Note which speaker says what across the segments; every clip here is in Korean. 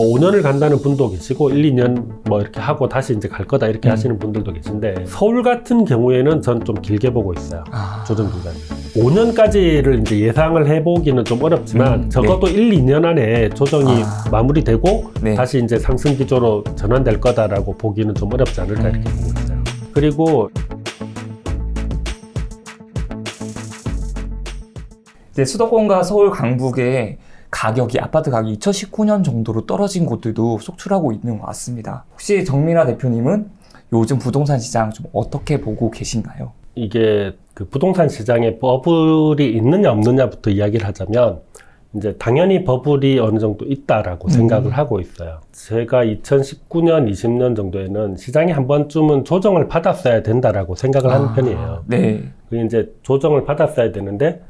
Speaker 1: 뭐 5년을 간다는 분도 계시고 1, 2년 뭐 이렇게 하고 다시 이제 갈 거다 이렇게 하시는 분들도 계신데 서울 같은 경우에는 전 좀 길게 보고 있어요. 조정 기간이. 5년까지를 이제 예상을 해보기는 좀 어렵지만 적어도 네. 1, 2년 안에 조정이 마무리되고 네. 다시 이제 상승 기조로 전환될 거다라고 보기는 좀 어렵지 않을까 이렇게 보고 있어요. 그리고
Speaker 2: 이제 수도권과 서울 강북의 가격이 아파트 가격이 2019년 정도로 떨어진 곳들도 속출하고 있는 것 같습니다. 혹시 정민아 대표님은 요즘 부동산 시장 좀 어떻게 보고 계신가요?
Speaker 1: 이게 그 부동산 시장에 버블이 있느냐 없느냐부터 이야기를 하자면 이제 당연히 버블이 어느 정도 있다라고 생각을 하고 있어요. 제가 2019년, 20년 정도에는 시장이 한 번쯤은 조정을 받았어야 된다라고 생각을 하는 편이에요.
Speaker 2: 네.
Speaker 1: 그게 이제 조정을 받았어야 되는데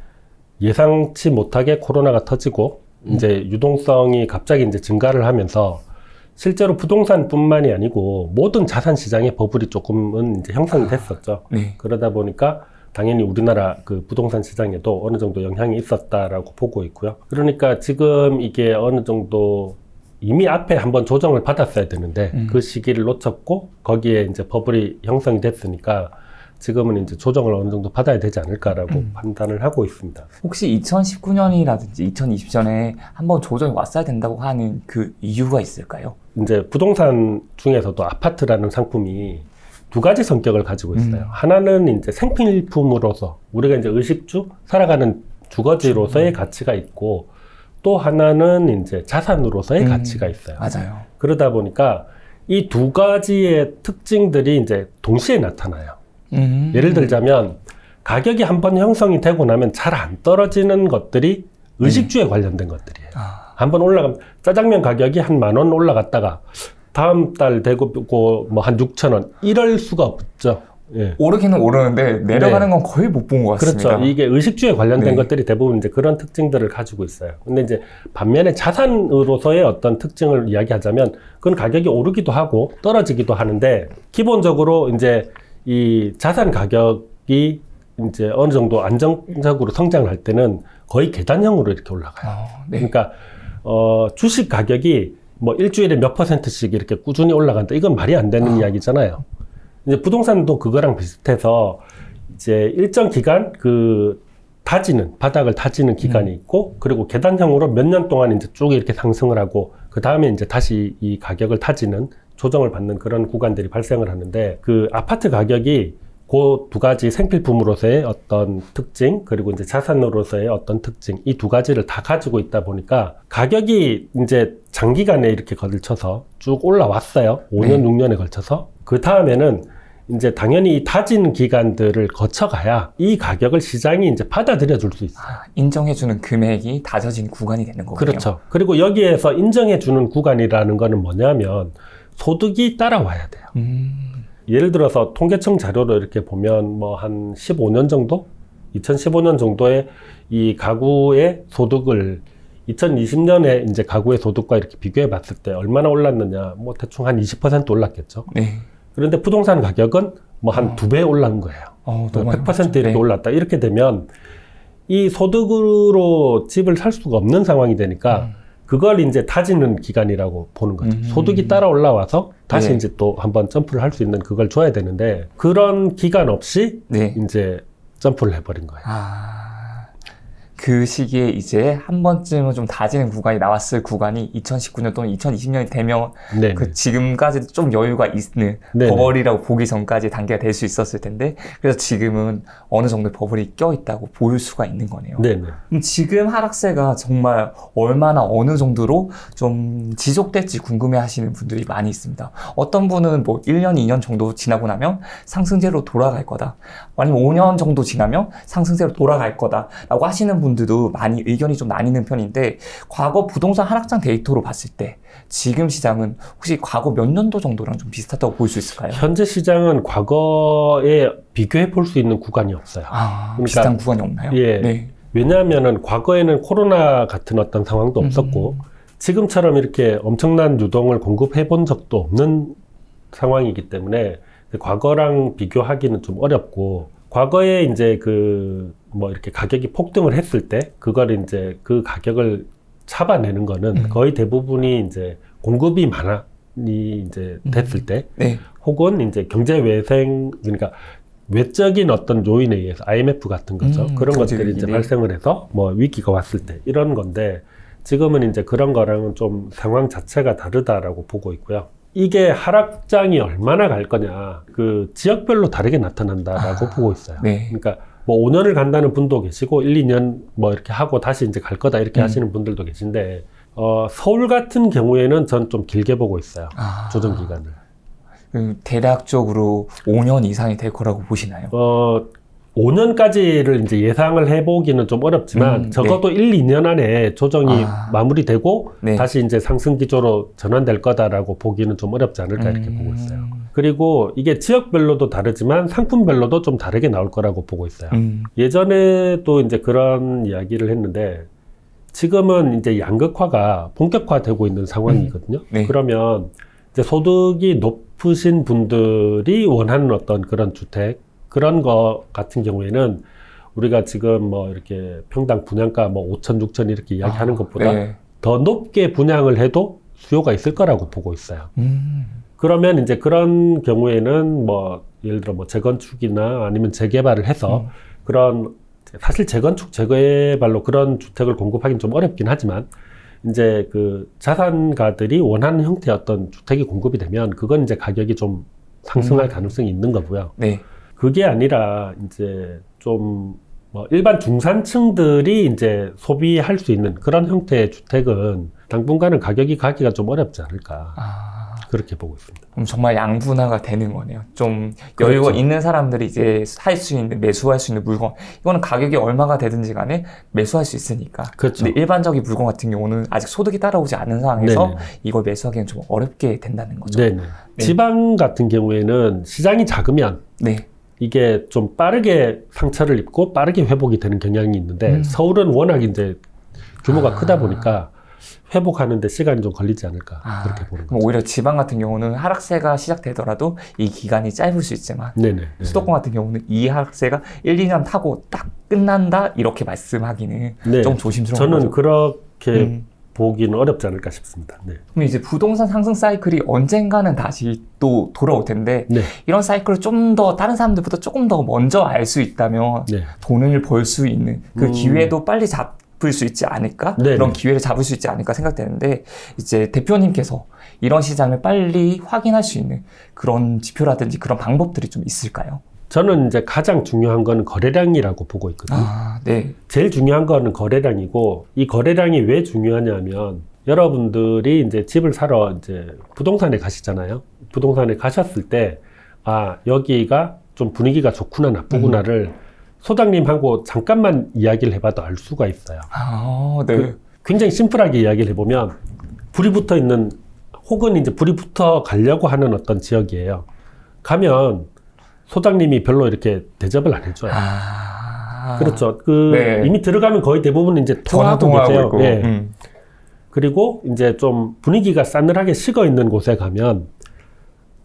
Speaker 1: 예상치 못하게 코로나가 터지고 이제 유동성이 갑자기 이제 증가를 하면서 실제로 부동산뿐만이 아니고 모든 자산 시장의 버블이 조금은 이제 형성이 됐었죠.
Speaker 2: 네.
Speaker 1: 그러다 보니까 당연히 우리나라 그 부동산 시장에도 어느 정도 영향이 있었다라고 보고 있고요. 그러니까 지금 이게 어느 정도 이미 앞에 한번 조정을 받았어야 되는데 그 시기를 놓쳤고 거기에 이제 버블이 형성이 됐으니까 지금은 이제 조정을 어느 정도 받아야 되지 않을까라고 판단을 하고 있습니다.
Speaker 2: 혹시 2019년이라든지 2020년에 한번 조정이 왔어야 된다고 하는 그 이유가 있을까요?
Speaker 1: 이제 부동산 중에서도 아파트라는 상품이 두 가지 성격을 가지고 있어요. 하나는 이제 생필품으로서 우리가 이제 의식주 살아가는 주거지로서의 가치가 있고 또 하나는 이제 자산으로서의 가치가 있어요.
Speaker 2: 맞아요.
Speaker 1: 그러다 보니까 이 두 가지의 특징들이 이제 동시에 나타나요. 예를 들자면 가격이 한번 형성이 되고 나면 잘 안 떨어지는 것들이 의식주에 관련된 것들이에요. 한번 올라가면 짜장면 가격이 한 10,000원 올라갔다가 다음 달 되고 뭐 한 6,000원 이럴 수가 없죠. 예.
Speaker 2: 오르기는 오르는데 내려가는 건 거의 못 본 것 같습니다.
Speaker 1: 그렇죠. 이게 의식주에 관련된 것들이 대부분 이제 그런 특징들을 가지고 있어요. 근데 이제 반면에 자산으로서의 어떤 특징을 이야기하자면 그건 가격이 오르기도 하고 떨어지기도 하는데 기본적으로 이제 이 자산 가격이 이제 어느 정도 안정적으로 성장을 할 때는 거의 계단형으로 이렇게 올라가요.
Speaker 2: 네.
Speaker 1: 그러니까 주식 가격이 뭐 일주일에 몇 %씩 이렇게 꾸준히 올라간다. 이건 말이 안 되는 이야기잖아요. 이제 부동산도 그거랑 비슷해서 이제 일정 기간 그 바닥을 다지는 기간이 있고 그리고 계단형으로 몇 년 동안 이제 쭉 이렇게 상승을 하고 그 다음에 이제 다시 이 가격을 다지는 조정을 받는 그런 구간들이 발생을 하는데 그 아파트 가격이 그 두 가지 생필품으로서의 어떤 특징 그리고 이제 자산으로서의 어떤 특징 이 두 가지를 다 가지고 있다 보니까 가격이 이제 장기간에 이렇게 걸쳐서 쭉 올라왔어요. 5년, 6년에 걸쳐서. 그 다음에는 이제 당연히 이 다진 기간들을 거쳐가야 이 가격을 시장이 이제 받아들여 줄 수 있어요.
Speaker 2: 인정해주는 금액이 다져진 구간이 되는 거군요.
Speaker 1: 그렇죠. 그리고 여기에서 인정해주는 구간이라는 거는 뭐냐면 소득이 따라와야 돼요. 예를 들어서 통계청 자료로 이렇게 보면 뭐 한 15년 정도? 2015년 정도에 이 가구의 소득을 2020년에 이제 가구의 소득과 이렇게 비교해 봤을 때 얼마나 올랐느냐? 뭐 대충 한 20% 올랐겠죠.
Speaker 2: 네.
Speaker 1: 그런데 부동산 가격은 뭐 한 2배 올른 거예요. 100% 이렇게 올랐다. 이렇게 되면 이 소득으로 집을 살 수가 없는 상황이 되니까 그걸 이제 다지는 기간이라고 보는 거죠. 소득이 따라 올라와서 다시 이제 또 한번 점프를 할 수 있는 그걸 줘야 되는데 그런 기간 없이 이제 점프를 해버린 거예요.
Speaker 2: 그 시기에 이제 한 번쯤은 좀 다지는 구간이 나왔을 구간이 2019년 또는 2020년이 되면 그 지금까지도 좀 여유가 있는 버블이라고 보기 전까지 단계가 될 수 있었을 텐데 그래서 지금은 어느 정도 버블이 껴있다고 보일 수가 있는 거네요. 그럼 지금 하락세가 정말 얼마나 어느 정도로 좀 지속될지 궁금해 하시는 분들이 많이 있습니다. 어떤 분은 뭐 1년, 2년 정도 지나고 나면 상승세로 돌아갈 거다. 아니면 5년 정도 지나면 상승세로 돌아갈 거다. 라고 하시는 분들도 많이 의견이 좀 나뉘는 편인데 과거 부동산 하락장 데이터로 봤을 때 지금 시장은 혹시 과거 몇 년도 정도랑 좀 비슷하다고 볼 수 있을까요?
Speaker 1: 현재 시장은 과거에 비교해 볼 수 있는 구간이 없어요.
Speaker 2: 그러니까, 비슷한 구간이 없나요?
Speaker 1: 왜냐하면은 과거에는 코로나 같은 어떤 상황도 없었고 지금처럼 이렇게 엄청난 유동을 공급해 본 적도 없는 상황이기 때문에 과거랑 비교하기는 좀 어렵고 과거에 이제 뭐 이렇게 가격이 폭등을 했을 때 그걸 이제 그 가격을 잡아내는 거는 거의 대부분이 이제 공급이 많이 이제 됐을 때,
Speaker 2: 네.
Speaker 1: 혹은 이제 경제 외생, 그러니까 외적인 어떤 요인에 의해서 IMF 같은 거죠. 그런 것들이 이제 발생을 해서 뭐 위기가 왔을 때 이런 건데, 지금은 이제 그런 거랑은 좀 상황 자체가 다르다라고 보고 있고요. 이게 하락장이 얼마나 갈 거냐, 그 지역별로 다르게 나타난다라고 보고 있어요.
Speaker 2: 네.
Speaker 1: 그러니까 뭐 5년을 간다는 분도 계시고 1, 2년 뭐 이렇게 하고 다시 이제 갈 거다 이렇게 하시는 분들도 계신데, 서울 같은 경우에는 전 좀 길게 보고 있어요. 조정 기간을.
Speaker 2: 대략적으로 5년 이상이 될 거라고 보시나요?
Speaker 1: 5년까지를 이제 예상을 해보기는 좀 어렵지만, 적어도
Speaker 2: 네.
Speaker 1: 1, 2년 안에 조정이 마무리되고
Speaker 2: 네.
Speaker 1: 다시 이제 상승 기조로 전환될 거다라고 보기는 좀 어렵지 않을까 이렇게 보고 있어요. 그리고 이게 지역별로도 다르지만 상품별로도 좀 다르게 나올 거라고 보고 있어요. 예전에도 이제 그런 이야기를 했는데, 지금은 이제 양극화가 본격화되고 있는 상황이거든요.
Speaker 2: 네.
Speaker 1: 그러면 이제 소득이 높으신 분들이 원하는 어떤 그런 주택, 그런 거 같은 경우에는 우리가 지금 뭐 이렇게 평당 분양가 뭐 5천, 6천 이렇게 이야기하는 것보다
Speaker 2: 네.
Speaker 1: 더 높게 분양을 해도 수요가 있을 거라고 보고 있어요. 그러면 이제 그런 경우에는 뭐 예를 들어 뭐 재건축이나 아니면 재개발을 해서 그런, 사실 재건축, 재개발로 그런 주택을 공급하기는 좀 어렵긴 하지만, 이제 그 자산가들이 원하는 형태의 어떤 주택이 공급이 되면 그건 이제 가격이 좀 상승할 가능성이 있는 거고요.
Speaker 2: 네.
Speaker 1: 그게 아니라 이제 좀 뭐 일반 중산층들이 이제 소비할 수 있는 그런 형태의 주택은 당분간은 가격이 가기가 좀 어렵지 않을까. 그렇게 보고 있습니다.
Speaker 2: 그럼 정말 양분화가 되는 거네요. 좀 여유가
Speaker 1: 그렇죠.
Speaker 2: 있는 사람들이 이제 살 수 있는, 매수할 수 있는 물건, 이거는 가격이 얼마가 되든지 간에 매수할 수 있으니까.
Speaker 1: 그렇죠.
Speaker 2: 근데 일반적인 물건 같은 경우는 아직 소득이 따라오지 않는 상황에서
Speaker 1: 네네.
Speaker 2: 이걸 매수하기는 좀 어렵게 된다는 거죠.
Speaker 1: 네네.
Speaker 2: 네.
Speaker 1: 지방 같은 경우에는 시장이 작으면
Speaker 2: 네.
Speaker 1: 이게 좀 빠르게 상처를 입고 빠르게 회복이 되는 경향이 있는데, 서울은 워낙 이제 규모가 크다 보니까 회복하는데 시간이 좀 걸리지 않을까 그렇게 보는
Speaker 2: 그럼
Speaker 1: 거죠.
Speaker 2: 오히려 지방 같은 경우는 하락세가 시작되더라도 이 기간이 짧을 수 있지만
Speaker 1: 네네.
Speaker 2: 수도권 같은 경우는 이 하락세가 1, 2년 타고 딱 끝난다 이렇게 말씀하기는
Speaker 1: 네.
Speaker 2: 좀 조심스러운
Speaker 1: 저는
Speaker 2: 거죠.
Speaker 1: 그렇게 보기는 어렵지 않을까 싶습니다. 네.
Speaker 2: 그럼 이제 부동산 상승 사이클이 언젠가는 다시 또 돌아올 텐데
Speaker 1: 네.
Speaker 2: 이런 사이클을 좀 더 다른 사람들보다 조금 더 먼저 알 수 있다면
Speaker 1: 네.
Speaker 2: 돈을 벌 수 있는 그 기회도 빨리 잡을 수 있지 않을까?
Speaker 1: 네네.
Speaker 2: 그런 기회를 잡을 수 있지 않을까 생각되는데, 이제 대표님께서 이런 시장을 빨리 확인할 수 있는 그런 지표라든지 그런 방법들이 좀 있을까요?
Speaker 1: 저는 이제 가장 중요한 거는 거래량이라고 보고 있거든요.
Speaker 2: 네.
Speaker 1: 제일 중요한 거는 거래량이고, 이 거래량이 왜 중요하냐면, 여러분들이 이제 집을 사러 이제 부동산에 가시잖아요. 부동산에 가셨을 때, 여기가 좀 분위기가 좋구나, 나쁘구나를 소장님하고 잠깐만 이야기를 해봐도 알 수가 있어요.
Speaker 2: 네.
Speaker 1: 굉장히 심플하게 이야기를 해보면, 불이 붙어 있는, 혹은 이제 불이 붙어 가려고 하는 어떤 지역이에요. 가면 소장님이 별로 이렇게 대접을 안 해줘요. 그렇죠.
Speaker 2: 네.
Speaker 1: 이미 들어가면 거의 대부분 이제 통화하고 계세요. 네. 그리고 이제 좀 분위기가 싸늘하게 식어 있는 곳에 가면,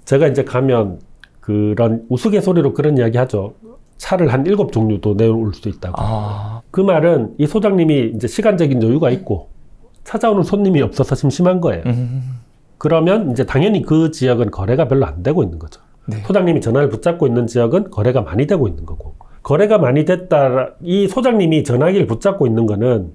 Speaker 1: 제가 이제 가면 그런 우스갯소리로 그런 이야기 하죠. 차를 한 7종류도 내올 수 있다고. 그 말은 이 소장님이 이제 시간적인 여유가 있고 찾아오는 손님이 없어서 심심한 거예요. 그러면 이제 당연히 그 지역은 거래가 별로 안 되고 있는 거죠.
Speaker 2: 네.
Speaker 1: 소장님이 전화를 붙잡고 있는 지역은 거래가 많이 되고 있는 거고, 거래가 많이 됐다, 이 소장님이 전화기를 붙잡고 있는 거는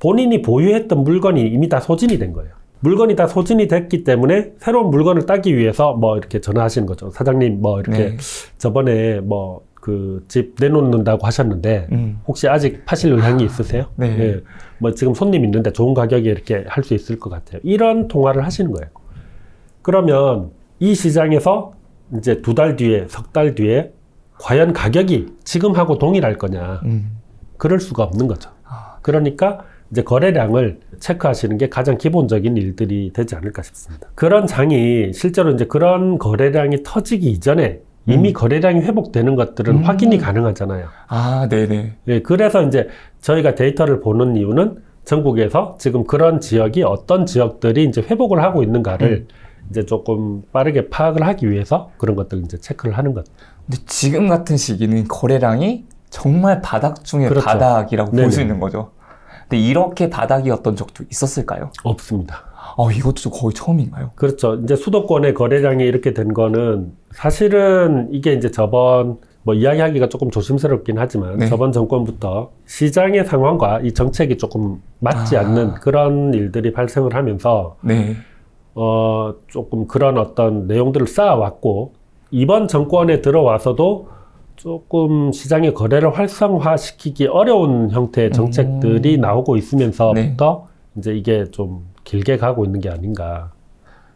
Speaker 1: 본인이 보유했던 물건이 이미 다 소진이 된 거예요. 물건이 다 소진이 됐기 때문에 새로운 물건을 따기 위해서 뭐 이렇게 전화하시는 거죠. 사장님 뭐 이렇게 저번에 뭐 그 집 내놓는다고 하셨는데 혹시 아직 파실 의향이 있으세요?
Speaker 2: 네.
Speaker 1: 네. 뭐 지금 손님 있는데 좋은 가격에 이렇게 할 수 있을 것 같아요. 이런 통화를 하시는 거예요. 그러면 이 시장에서 이제 2달 뒤에, 3달 뒤에 과연 가격이 지금하고 동일할 거냐? 그럴 수가 없는 거죠. 그러니까 이제 거래량을 체크하시는 게 가장 기본적인 일들이 되지 않을까 싶습니다. 그런 장이 실제로 이제 그런 거래량이 터지기 이전에 이미 거래량이 회복되는 것들은 확인이 가능하잖아요.
Speaker 2: 네네.
Speaker 1: 예, 그래서 이제 저희가 데이터를 보는 이유는 전국에서 지금 그런 지역이 어떤 지역들이 이제 회복을 하고 있는가를 이제 조금 빠르게 파악을 하기 위해서 그런 것들을 이제 체크를 하는 것.
Speaker 2: 근데 지금 같은 시기는 거래량이 정말 바닥 중에
Speaker 1: 그렇죠.
Speaker 2: 바닥이라고 볼 수 있는 거죠. 근데 이렇게 바닥이었던 적도 있었을까요?
Speaker 1: 없습니다.
Speaker 2: 이것도 거의 처음인가요?
Speaker 1: 그렇죠. 이제 수도권의 거래량이 이렇게 된 거는 사실은 이게 이제 저번 뭐 이야기하기가 조금 조심스럽긴 하지만
Speaker 2: 네.
Speaker 1: 저번 정권부터 시장의 상황과 이 정책이 조금 맞지 않는 그런 일들이 발생을 하면서
Speaker 2: 네.
Speaker 1: 조금 그런 어떤 내용들을 쌓아왔고 이번 정권에 들어와서도 조금 시장의 거래를 활성화시키기 어려운 형태의 정책들이 나오고 있으면서부터 이제 이게 좀 길게 가고 있는 게 아닌가.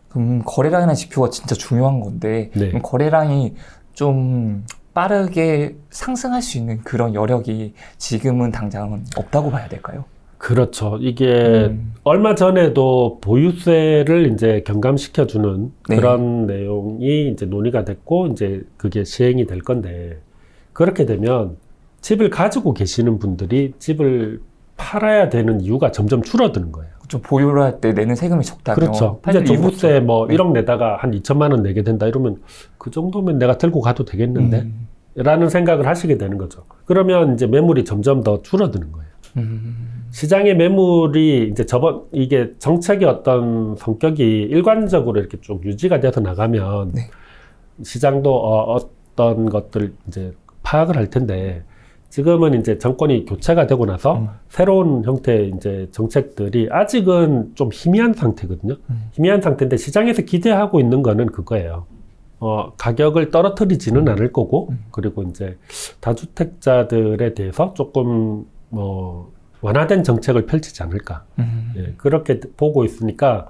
Speaker 2: 그럼 거래량이라는 지표가 진짜 중요한 건데
Speaker 1: 네.
Speaker 2: 그럼 거래량이 좀 빠르게 상승할 수 있는 그런 여력이 지금은 당장은 없다고 봐야 될까요?
Speaker 1: 그렇죠. 이게 얼마 전에도 보유세를 이제 경감시켜주는
Speaker 2: 네.
Speaker 1: 그런 내용이 이제 논의가 됐고 이제 그게 시행이 될 건데 그렇게 되면 집을 가지고 계시는 분들이 집을 팔아야 되는 이유가 점점 줄어드는 거예요.
Speaker 2: 좀 보유를 할 때 내는 세금이 적다면
Speaker 1: 그렇죠. 이제 종부세 뭐 1억 내다가 한 2천만 원 내게 된다 이러면 그 정도면 내가 들고 가도 되겠는데? 라는 생각을 하시게 되는 거죠. 그러면 이제 매물이 점점 더 줄어드는 거예요. 시장의 매물이 이제 이게 정책의 어떤 성격이 일관적으로 이렇게 쭉 유지가 돼서 나가면
Speaker 2: 네.
Speaker 1: 시장도 어떤 것들 이제 파악을 할 텐데 지금은 이제 정권이 교체가 되고 나서 새로운 형태의 이제 정책들이 아직은 좀 희미한 상태거든요. 희미한 상태인데 시장에서 기대하고 있는 거는 그거예요. 가격을 떨어뜨리지는 않을 거고, 그리고 이제 다주택자들에 대해서 조금 완화된 정책을 펼치지 않을까. 예, 그렇게 보고 있으니까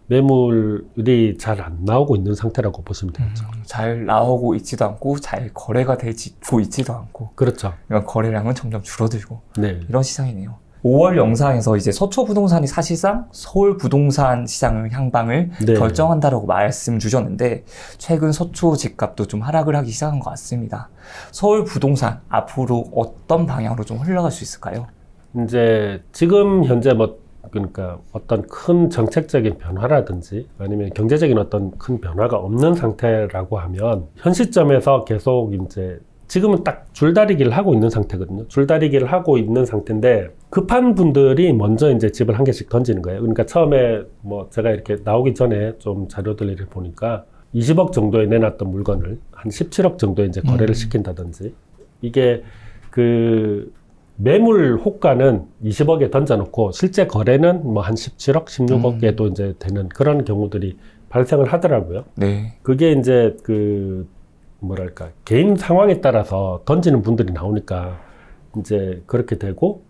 Speaker 1: 매물이 잘 안 나오고 있는 상태라고 보시면 되겠죠.
Speaker 2: 잘 나오고 있지도 않고 잘 거래가 되고 있지도 않고.
Speaker 1: 그렇죠.
Speaker 2: 그러니까 거래량은 점점 줄어들고
Speaker 1: 네.
Speaker 2: 이런 시장이네요. 5월 영상에서 이제 서초 부동산이 사실상 서울 부동산 시장을 향방을
Speaker 1: 네.
Speaker 2: 결정한다라고 말씀 주셨는데 최근 서초 집값도 좀 하락을 하기 시작한 것 같습니다. 서울 부동산 앞으로 어떤 방향으로 좀 흘러갈 수 있을까요?
Speaker 1: 이제 지금 현재 그러니까 어떤 큰 정책적인 변화라든지 아니면 경제적인 어떤 큰 변화가 없는 상태라고 하면 현 시점에서 계속 이제 지금은 딱 줄다리기를 하고 있는 상태거든요. 줄다리기를 하고 있는 상태인데 급한 분들이 먼저 이제 집을 한 개씩 던지는 거예요. 그러니까 처음에 제가 이렇게 나오기 전에 좀 자료들을 보니까 20억 정도에 내놨던 물건을 한 17억 정도에 이제 거래를 시킨다든지 이게 매물 호가는 20억에 던져놓고 실제 거래는 한 17억, 16억에도 이제 되는 그런 경우들이 발생을 하더라고요.
Speaker 2: 네.
Speaker 1: 그게 이제 개인 상황에 따라서 던지는 분들이 나오니까 이제 그렇게 되고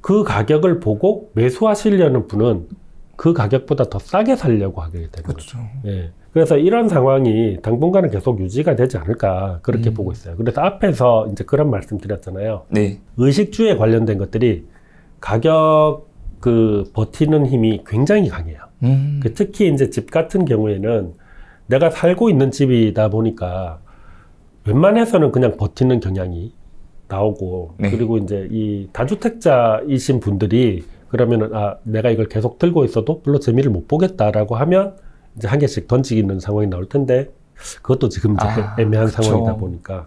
Speaker 1: 그 가격을 보고 매수하시려는 분은 그 가격보다 더 싸게 살려고 하게 되는 거죠. 예. 그래서 이런 상황이 당분간은 계속 유지가 되지 않을까 그렇게 보고 있어요. 그래서 앞에서 이제 그런 말씀 드렸잖아요.
Speaker 2: 네.
Speaker 1: 의식주에 관련된 것들이 가격 버티는 힘이 굉장히 강해요. 특히 이제 집 같은 경우에는 내가 살고 있는 집이다 보니까 웬만해서는 그냥 버티는 경향이 나오고
Speaker 2: 네.
Speaker 1: 그리고 이제 이 다주택자이신 분들이 그러면은 내가 이걸 계속 들고 있어도 별로 재미를 못 보겠다라고 하면 이제 한 개씩 던지는 상황이 나올 텐데 그것도 지금 이제 애매한
Speaker 2: 그쵸.
Speaker 1: 상황이다 보니까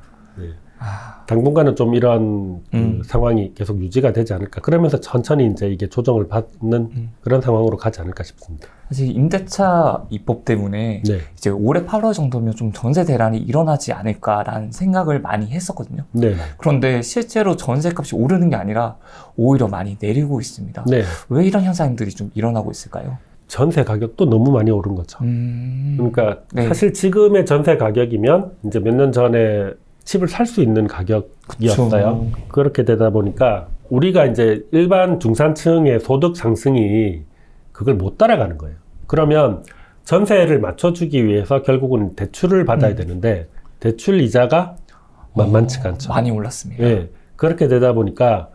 Speaker 1: 당분간은 좀 이런 상황이 계속 유지가 되지 않을까. 그러면서 천천히 이제 이게 조정을 받는 그런 상황으로 가지 않을까 싶습니다.
Speaker 2: 사실 임대차 입법 때문에
Speaker 1: 네.
Speaker 2: 이제 올해 8월 정도면 좀 전세 대란이 일어나지 않을까라는 생각을 많이 했었거든요.
Speaker 1: 네.
Speaker 2: 그런데 실제로 전세값이 오르는 게 아니라 오히려 많이 내리고 있습니다.
Speaker 1: 네.
Speaker 2: 왜 이런 현상들이 좀 일어나고 있을까요?
Speaker 1: 전세 가격도 너무 많이 오른 거죠. 그러니까
Speaker 2: 네.
Speaker 1: 사실 지금의 전세 가격이면 이제 몇 년 전에 집을 살 수 있는 가격이었어요.
Speaker 2: 그쵸.
Speaker 1: 그렇게 되다 보니까 우리가 이제 일반 중산층의 소득 상승이 그걸 못 따라가는 거예요. 그러면 전세를 맞춰주기 위해서 결국은 대출을 받아야 되는데 대출 이자가 만만치가 않죠.
Speaker 2: 많이 올랐습니다.
Speaker 1: 예. 그렇게 되다 보니까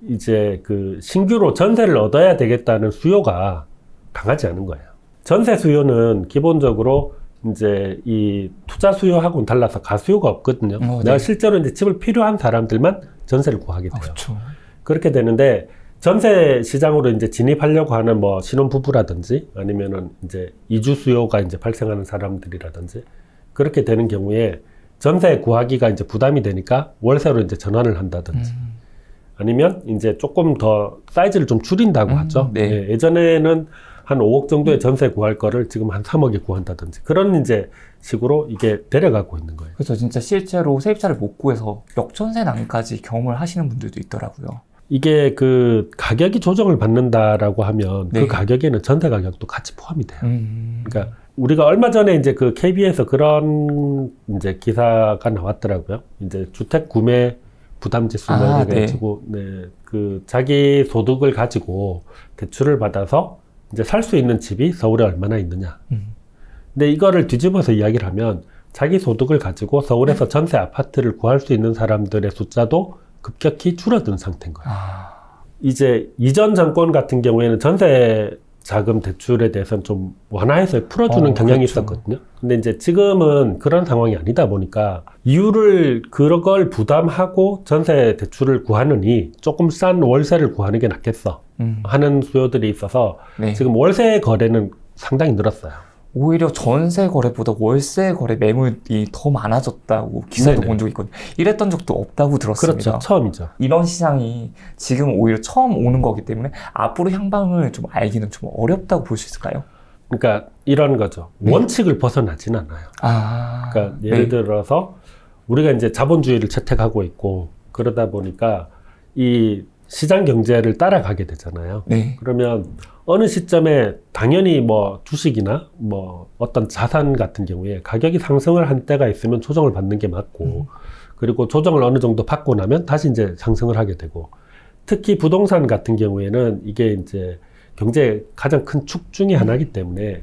Speaker 1: 이제 신규로 전세를 얻어야 되겠다는 수요가 강하지 않은 거예요. 전세 수요는 기본적으로 이제 이 투자 수요하고는 달라서 가수요가 없거든요.
Speaker 2: 네.
Speaker 1: 내가 실제로 이제 집을 필요한 사람들만 전세를 구하게 돼요.
Speaker 2: 그렇죠.
Speaker 1: 그렇게 되는데 전세 시장으로 이제 진입하려고 하는 신혼부부라든지 아니면은 이제 이주 수요가 이제 발생하는 사람들이라든지 그렇게 되는 경우에 전세 구하기가 이제 부담이 되니까 월세로 이제 전환을 한다든지 아니면 이제 조금 더 사이즈를 좀 줄인다고 하죠.
Speaker 2: 네.
Speaker 1: 예, 예전에는 한 5억 정도의 전세 구할 거를 지금 한 3억에 구한다든지 그런 이제 식으로 이게 내려가고 있는 거예요.
Speaker 2: 그래서 진짜 실제로 세입자를 못 구해서 역전세 난까지 경험을 하시는 분들도 있더라고요.
Speaker 1: 이게 그 가격이 조정을 받는다라고 하면
Speaker 2: 네.
Speaker 1: 그 가격에는 전세 가격도 같이 포함이 돼요. 그러니까 우리가 얼마 전에 이제 그 KB에서 그런 이제 기사가 나왔더라고요. 이제 주택 구매 부담 지수 뭐 이래가지고 네. 그 자기 소득을 가지고 대출을 받아서 이제 살 수 있는 집이 서울에 얼마나 있느냐. 근데 이거를 뒤집어서 이야기를 하면 자기 소득을 가지고 서울에서 전세 아파트를 구할 수 있는 사람들의 숫자도 급격히 줄어든 상태인 거예요. 이제 이전 정권 같은 경우에는 전세 자금 대출에 대해서는 좀 완화해서 풀어주는 경향이
Speaker 2: 그렇죠.
Speaker 1: 있었거든요. 근데 이제 지금은 그런 상황이 아니다 보니까 이유를 그걸 부담하고 전세 대출을 구하느니 조금 싼 월세를 구하는 게 낫겠어 하는 수요들이 있어서
Speaker 2: 네.
Speaker 1: 지금 월세 거래는 상당히 늘었어요.
Speaker 2: 오히려 전세 거래보다 월세 거래 매물이 더 많아졌다고 기사도
Speaker 1: 네네.
Speaker 2: 본 적이 있거든요. 이랬던 적도 없다고 들었습니다.
Speaker 1: 그렇죠. 처음이죠.
Speaker 2: 이런 시장이 지금 오히려 처음 오는 거기 때문에 앞으로 향방을 좀 알기는 좀 어렵다고 볼 수 있을까요?
Speaker 1: 그러니까 이런 거죠.
Speaker 2: 네.
Speaker 1: 원칙을 벗어나진 않아요. 그러니까 예를 들어서 우리가 이제 자본주의를 채택하고 있고 그러다 보니까 이 시장 경제를 따라가게 되잖아요.
Speaker 2: 네.
Speaker 1: 그러면 어느 시점에 당연히 뭐 주식이나 뭐 어떤 자산 같은 경우에 가격이 상승을 한 때가 있으면 조정을 받는 게 맞고 그리고 조정을 어느 정도 받고 나면 다시 이제 상승을 하게 되고 특히 부동산 같은 경우에는 이게 이제 경제의 가장 큰 축 중에 하나이기 때문에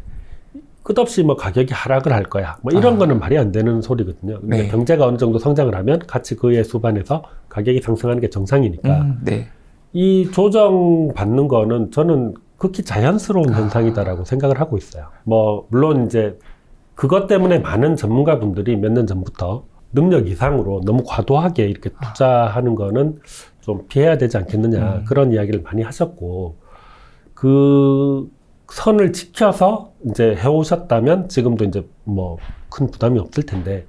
Speaker 1: 끝없이 뭐 가격이 하락을 할 거야. 뭐 이런 거는 말이 안 되는 소리거든요. 근데
Speaker 2: 네.
Speaker 1: 경제가 어느 정도 성장을 하면 같이 그에 수반해서 가격이 상승하는 게 정상이니까
Speaker 2: 네.
Speaker 1: 이 조정 받는 거는 저는 극히 자연스러운 현상이다라고 생각을 하고 있어요. 뭐 물론 이제 그것 때문에 많은 전문가분들이 몇 년 전부터 능력 이상으로 너무 과도하게 이렇게 투자하는 거는 좀 피해야 되지 않겠느냐 그런 이야기를 많이 하셨고 그 선을 지켜서 이제 해오셨다면 지금도 이제 뭐 큰 부담이 없을 텐데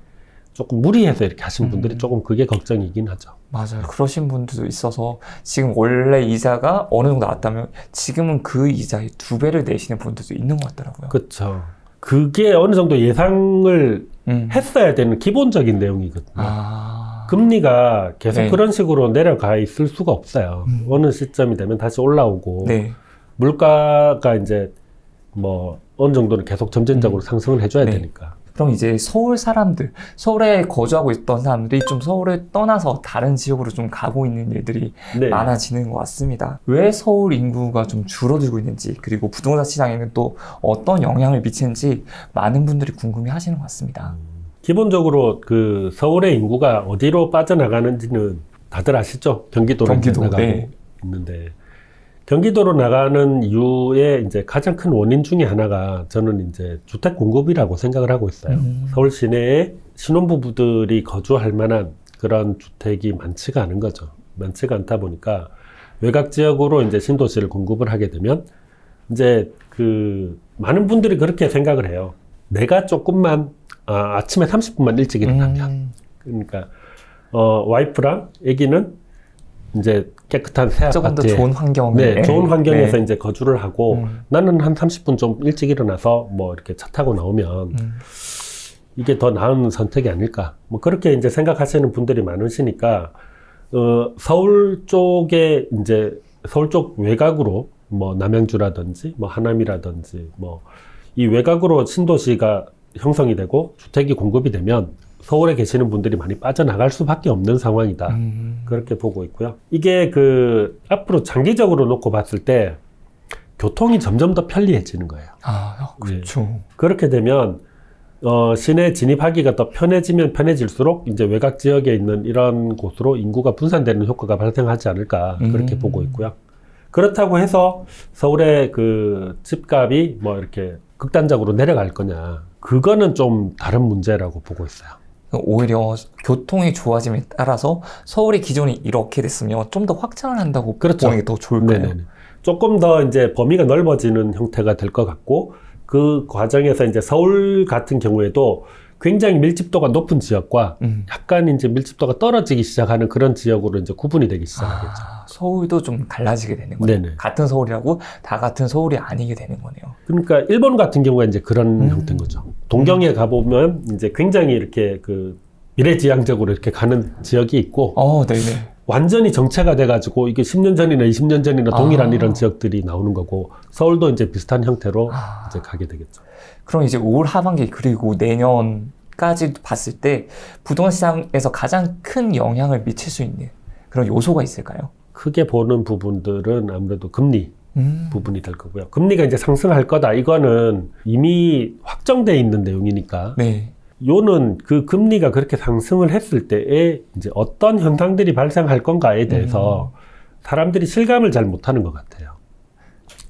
Speaker 1: 조금 무리해서 이렇게 하신 분들이 조금 그게 걱정이긴 하죠.
Speaker 2: 맞아요. 그러신 분들도 있어서 지금 원래 이자가 어느 정도 나왔다면 지금은 그 이자의 2배를 내시는 분들도 있는 것 같더라고요.
Speaker 1: 그렇죠. 그게 어느 정도 예상을 했어야 되는 기본적인 내용이거든요. 금리가 계속
Speaker 2: 네.
Speaker 1: 그런 식으로 내려가 있을 수가 없어요. 어느 시점이 되면 다시 올라오고
Speaker 2: 네.
Speaker 1: 물가가 이제 뭐 어느 정도는 계속 점진적으로 상승을 해줘야
Speaker 2: 네.
Speaker 1: 되니까.
Speaker 2: 그럼 이제 서울 사람들, 서울에 거주하고 있던 사람들이 좀 서울을 떠나서 다른 지역으로 좀 가고 있는 일들이
Speaker 1: 네.
Speaker 2: 많아지는 것 같습니다. 왜 서울 인구가 좀 줄어들고 있는지, 그리고 부동산 시장에는 또 어떤 영향을 미치는지 많은 분들이 궁금해 하시는 것 같습니다.
Speaker 1: 기본적으로 그 서울의 인구가 어디로 빠져나가는지는 다들 아시죠? 경기도로
Speaker 2: 경기도,
Speaker 1: 나가고
Speaker 2: 네.
Speaker 1: 있는데 경기도로 나가는 이유의 이제 가장 큰 원인 중에 하나가 저는 이제 주택 공급이라고 생각을 하고 있어요. 서울 시내에 신혼부부들이 거주할 만한 그런 주택이 많지가 않은 거죠. 많지가 않다 보니까 외곽 지역으로 이제 신도시를 공급을 하게 되면 이제 그 많은 분들이 그렇게 생각을 해요. 내가 조금만 아침에 30분만 일찍 일어나면 그러니까 와이프랑 아기는 이제 깨끗한 새
Speaker 2: 조금 더
Speaker 1: 아파트에
Speaker 2: 좋은 환경에
Speaker 1: 네, 좋은 환경에서
Speaker 2: 네.
Speaker 1: 이제 거주를 하고 나는 한 30분 좀 일찍 일어나서 뭐 이렇게 차 타고 나오면 이게 더 나은 선택이 아닐까 뭐 그렇게 이제 생각하시는 분들이 많으시니까 서울 쪽에 이제 서울 쪽 외곽으로 뭐 남양주라든지 뭐 하남이라든지 뭐 이 외곽으로 신도시가 형성이 되고 주택이 공급이 되면 서울에 계시는 분들이 많이 빠져나갈 수밖에 없는 상황이다. 그렇게 보고 있고요. 이게 그 앞으로 장기적으로 놓고 봤을 때 교통이 점점 더 편리해지는 거예요.
Speaker 2: 그렇죠.
Speaker 1: 네. 그렇게 되면 시내 진입하기가 더 편해지면 편해질수록 이제 외곽 지역에 있는 이런 곳으로 인구가 분산되는 효과가 발생하지 않을까 그렇게 보고 있고요. 그렇다고 해서 서울의 그 집값이 뭐 이렇게 극단적으로 내려갈 거냐. 그거는 좀 다른 문제라고 보고 있어요.
Speaker 2: 오히려 교통이 좋아짐에 따라서 서울이 기존이 이렇게 됐으면 좀 더 확장을 한다고
Speaker 1: 그렇죠.
Speaker 2: 보는 게 더 좋을까요?
Speaker 1: 네네네. 조금 더 이제 범위가 넓어지는 형태가 될 것 같고 그 과정에서 이제 서울 같은 경우에도 굉장히 밀집도가 높은 지역과 약간 이제 밀집도가 떨어지기 시작하는 그런 지역으로 이제 구분이 되기 시작하겠죠.
Speaker 2: 서울도 좀 갈라지게 되는 거네요.
Speaker 1: 네네.
Speaker 2: 같은 서울이라고 다 같은 서울이 아니게 되는 거네요.
Speaker 1: 그러니까 일본 같은 경우가 이제 그런 형태인 거죠. 동경에 가보면 이제 굉장히 이렇게 그 미래지향적으로 이렇게 가는 지역이 있고,
Speaker 2: 네네.
Speaker 1: 완전히 정체가 돼가지고 이게 10년 전이나 20년 전이나 동일한 이런 지역들이 나오는 거고, 서울도 이제 비슷한 형태로 이제 가게 되겠죠.
Speaker 2: 그럼 이제 올 하반기 그리고 내년까지 봤을 때 부동산 시장에서 가장 큰 영향을 미칠 수 있는 그런 요소가 있을까요?
Speaker 1: 크게 보는 부분들은 아무래도 금리 부분이 될 거고요. 금리가 이제 상승할 거다. 이거는 이미 확정돼 있는 내용이니까.
Speaker 2: 네.
Speaker 1: 요는 그 금리가 그렇게 상승을 했을 때에 이제 어떤 현상들이 발생할 건가에 대해서 사람들이 실감을 잘 못하는 것 같아요.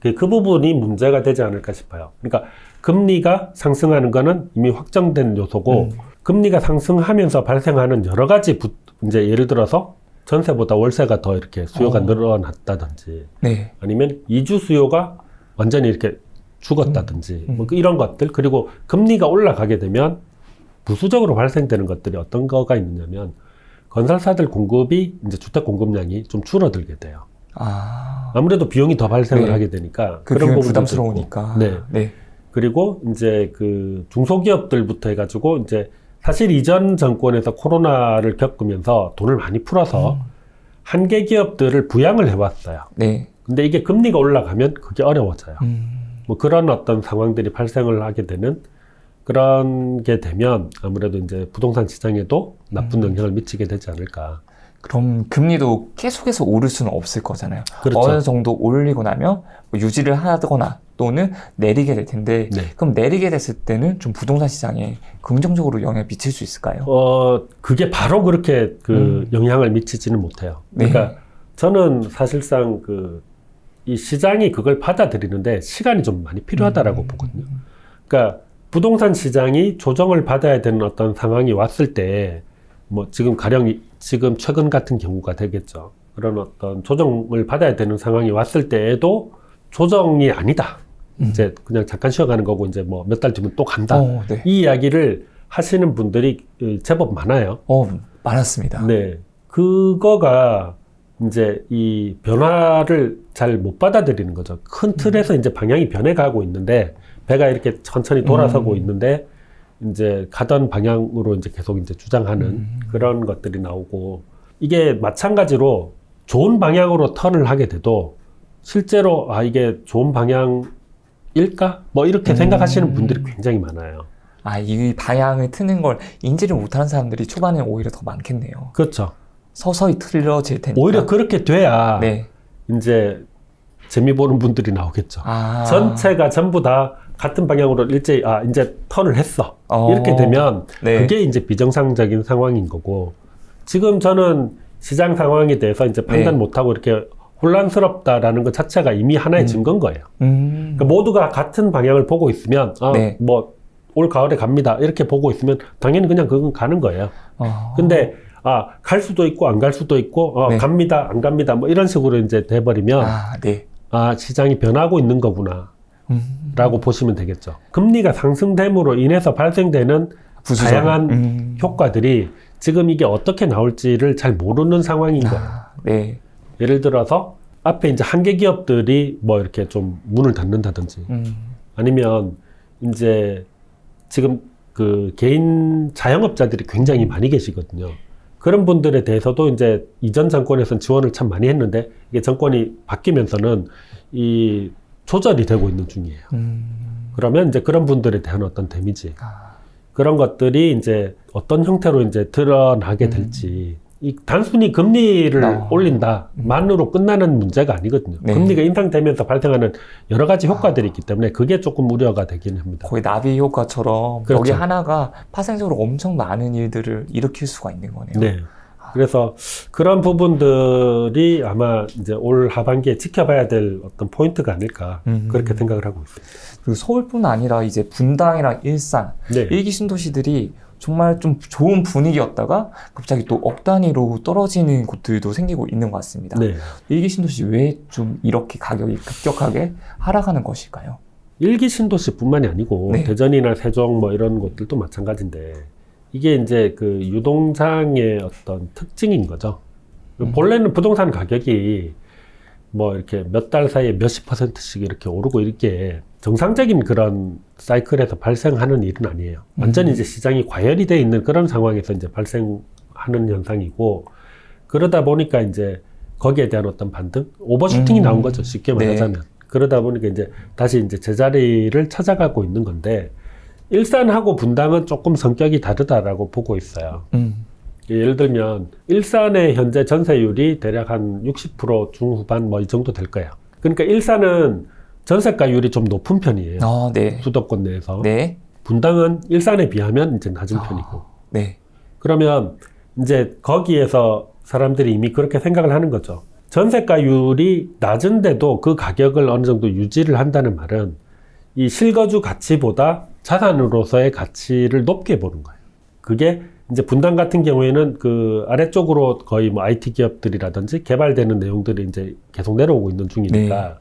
Speaker 1: 그 부분이 문제가 되지 않을까 싶어요. 그러니까 금리가 상승하는 거는 이미 확정된 요소고, 금리가 상승하면서 발생하는 여러 가지 이제 예를 들어서 전세보다 월세가 더 이렇게 수요가 늘어났다든지,
Speaker 2: 네.
Speaker 1: 아니면 이주 수요가 완전히 이렇게 죽었다든지, 뭐 이런 것들. 그리고 금리가 올라가게 되면 부수적으로 발생되는 것들이 어떤 거가 있느냐면, 건설사들 공급이 이제 주택 공급량이 좀 줄어들게 돼요. 아무래도 비용이 더 발생을
Speaker 2: 네.
Speaker 1: 하게 되니까
Speaker 2: 그
Speaker 1: 그런
Speaker 2: 비용이
Speaker 1: 부분도
Speaker 2: 부담스러우니까.
Speaker 1: 있고. 네.
Speaker 2: 네.
Speaker 1: 그리고 이제 그 중소기업들부터 해가지고 이제 사실 이전 정권에서 코로나를 겪으면서 돈을 많이 풀어서 한계 기업들을 부양을 해왔어요.
Speaker 2: 네.
Speaker 1: 근데 이게 금리가 올라가면 그게 어려워져요. 뭐 그런 어떤 상황들이 발생을 하게 되는, 그런 게 되면 아무래도 이제 부동산 시장에도 나쁜 영향을 미치게 되지 않을까.
Speaker 2: 그럼 금리도 계속해서 오를 수는 없을 거잖아요.
Speaker 1: 그렇죠.
Speaker 2: 어느 정도 올리고 나면 뭐 유지를 하거나 또는 내리게 될 텐데,
Speaker 1: 네.
Speaker 2: 그럼 내리게 됐을 때는 좀 부동산 시장에 긍정적으로 영향을 미칠 수 있을까요?
Speaker 1: 그게 바로 그렇게 영향을 미치지는 못해요. 그러니까
Speaker 2: 네.
Speaker 1: 저는 사실상 이 시장이 그걸 받아들이는데 시간이 좀 많이 필요하다라고 보거든요. 그러니까 부동산 시장이 조정을 받아야 되는 어떤 상황이 왔을 때, 뭐 지금 가령 지금 최근 같은 경우가 되겠죠. 그런 어떤 조정을 받아야 되는 상황이 왔을 때에도 조정이 아니다. 이제 그냥 잠깐 쉬어가는 거고 이제 뭐 몇 달 뒤면 또 간다.
Speaker 2: 네.
Speaker 1: 이 이야기를 하시는 분들이 제법 많아요.
Speaker 2: 많았습니다.
Speaker 1: 네. 그거가 이제 이 변화를 잘 못 받아들이는 거죠. 큰 틀에서 이제 방향이 변해가고 있는데, 배가 이렇게 천천히 돌아서고 있는데, 이제 가던 방향으로 이제 계속 이제 주장하는 그런 것들이 나오고, 이게 마찬가지로 좋은 방향으로 턴을 하게 돼도 실제로 이게 좋은 방향일까? 뭐 이렇게 생각하시는 분들이 굉장히 많아요.
Speaker 2: 이 방향을 트는 걸 인지를 못하는 사람들이 초반에 오히려 더 많겠네요.
Speaker 1: 그렇죠.
Speaker 2: 서서히 틀어질 테니까.
Speaker 1: 오히려 그렇게 돼야
Speaker 2: 네.
Speaker 1: 이제 재미 보는 분들이 나오겠죠. 전체가 전부 다 같은 방향으로 일제히 이제 턴을 했어. 이렇게 되면
Speaker 2: 네.
Speaker 1: 그게 이제 비정상적인 상황인 거고, 지금 저는 시장 상황에 대해서 이제 판단
Speaker 2: 네.
Speaker 1: 못하고 이렇게 혼란스럽다라는 것 자체가 이미 하나의 증거인 거예요. 그러니까 모두가 같은 방향을 보고 있으면
Speaker 2: 네.
Speaker 1: 뭐 올 가을에 갑니다 이렇게 보고 있으면 당연히 그냥 그건 가는 거예요. 근데 갈 수도 있고 안 갈 수도 있고
Speaker 2: 네.
Speaker 1: 갑니다 안 갑니다 뭐 이런 식으로 이제 돼버리면
Speaker 2: 네.
Speaker 1: 시장이 변하고 있는 거구나 라고 보시면 되겠죠. 금리가 상승됨으로 인해서 발생되는 다양한 효과들이 지금 이게 어떻게 나올지를 잘 모르는 상황인 거예요.
Speaker 2: 네.
Speaker 1: 예를 들어서 앞에 이제 한계 기업들이 뭐 이렇게 좀 문을 닫는다든지, 아니면 이제 지금 그 개인 자영업자들이 굉장히 많이 계시거든요. 그런 분들에 대해서도 이제 이전 정권에서는 지원을 참 많이 했는데, 이게 정권이 바뀌면서는 이 조절이 되고 있는 중이에요. 그러면 이제 그런 분들에 대한 어떤 데미지, 그런 것들이 이제 어떤 형태로 이제 드러나게 될지, 이 단순히 금리를 올린다만으로 끝나는 문제가 아니거든요.
Speaker 2: 네.
Speaker 1: 금리가 인상되면서 발생하는 여러 가지 효과들이 있기 때문에 그게 조금 우려가 되긴 합니다.
Speaker 2: 거의 나비 효과처럼
Speaker 1: 그렇죠.
Speaker 2: 여기 하나가 파생적으로 엄청 많은 일들을 일으킬 수가 있는 거네요.
Speaker 1: 네. 그래서 그런 부분들이 아마 이제 올 하반기에 지켜봐야 될 어떤 포인트가 아닐까 그렇게 생각을 하고 있습니다.
Speaker 2: 그리고 서울뿐 아니라 이제 분당이랑 일산,
Speaker 1: 네.
Speaker 2: 일기 신도시들이 정말 좀 좋은 분위기였다가 갑자기 또 억 단위로 떨어지는 곳들도 생기고 있는 것 같습니다.
Speaker 1: 네.
Speaker 2: 일기 신도시 왜 좀 이렇게 가격이 급격하게 하락하는 것일까요?
Speaker 1: 일기 신도시뿐만이 아니고
Speaker 2: 네.
Speaker 1: 대전이나 세종 뭐 이런 곳들도 마찬가지인데 이게 이제 그 유동장의 어떤 특징인 거죠. 본래는 부동산 가격이 뭐 이렇게 몇 달 사이에 몇십 %씩 이렇게 오르고 이렇게 정상적인 그런 사이클에서 발생하는 일은 아니에요. 완전히 이제 시장이 과열이 돼 있는 그런 상황에서 이제 발생하는 현상이고, 그러다 보니까 이제 거기에 대한 어떤 반등, 오버슈팅이 나온 거죠. 쉽게 말하자면.
Speaker 2: 네.
Speaker 1: 그러다 보니까 이제 다시 이제 제자리를 찾아가고 있는 건데, 일산하고 분당은 조금 성격이 다르다라고 보고 있어요. 예를 들면 일산의 현재 전세율이 대략 한 60% 중후반 뭐 이 정도 될 거예요. 그러니까 일산은 전세가율이 좀 높은 편이에요.
Speaker 2: 네.
Speaker 1: 수도권 내에서.
Speaker 2: 네.
Speaker 1: 분당은 일산에 비하면 이제 낮은 편이고.
Speaker 2: 네.
Speaker 1: 그러면 이제 거기에서 사람들이 이미 그렇게 생각을 하는 거죠. 전세가율이 낮은데도 그 가격을 어느 정도 유지를 한다는 말은 이 실거주 가치보다 자산으로서의 가치를 높게 보는 거예요. 그게 이제 분당 같은 경우에는 그 아래쪽으로 거의 뭐 IT 기업들이라든지 개발되는 내용들이 이제 계속 내려오고 있는 중이니까 네.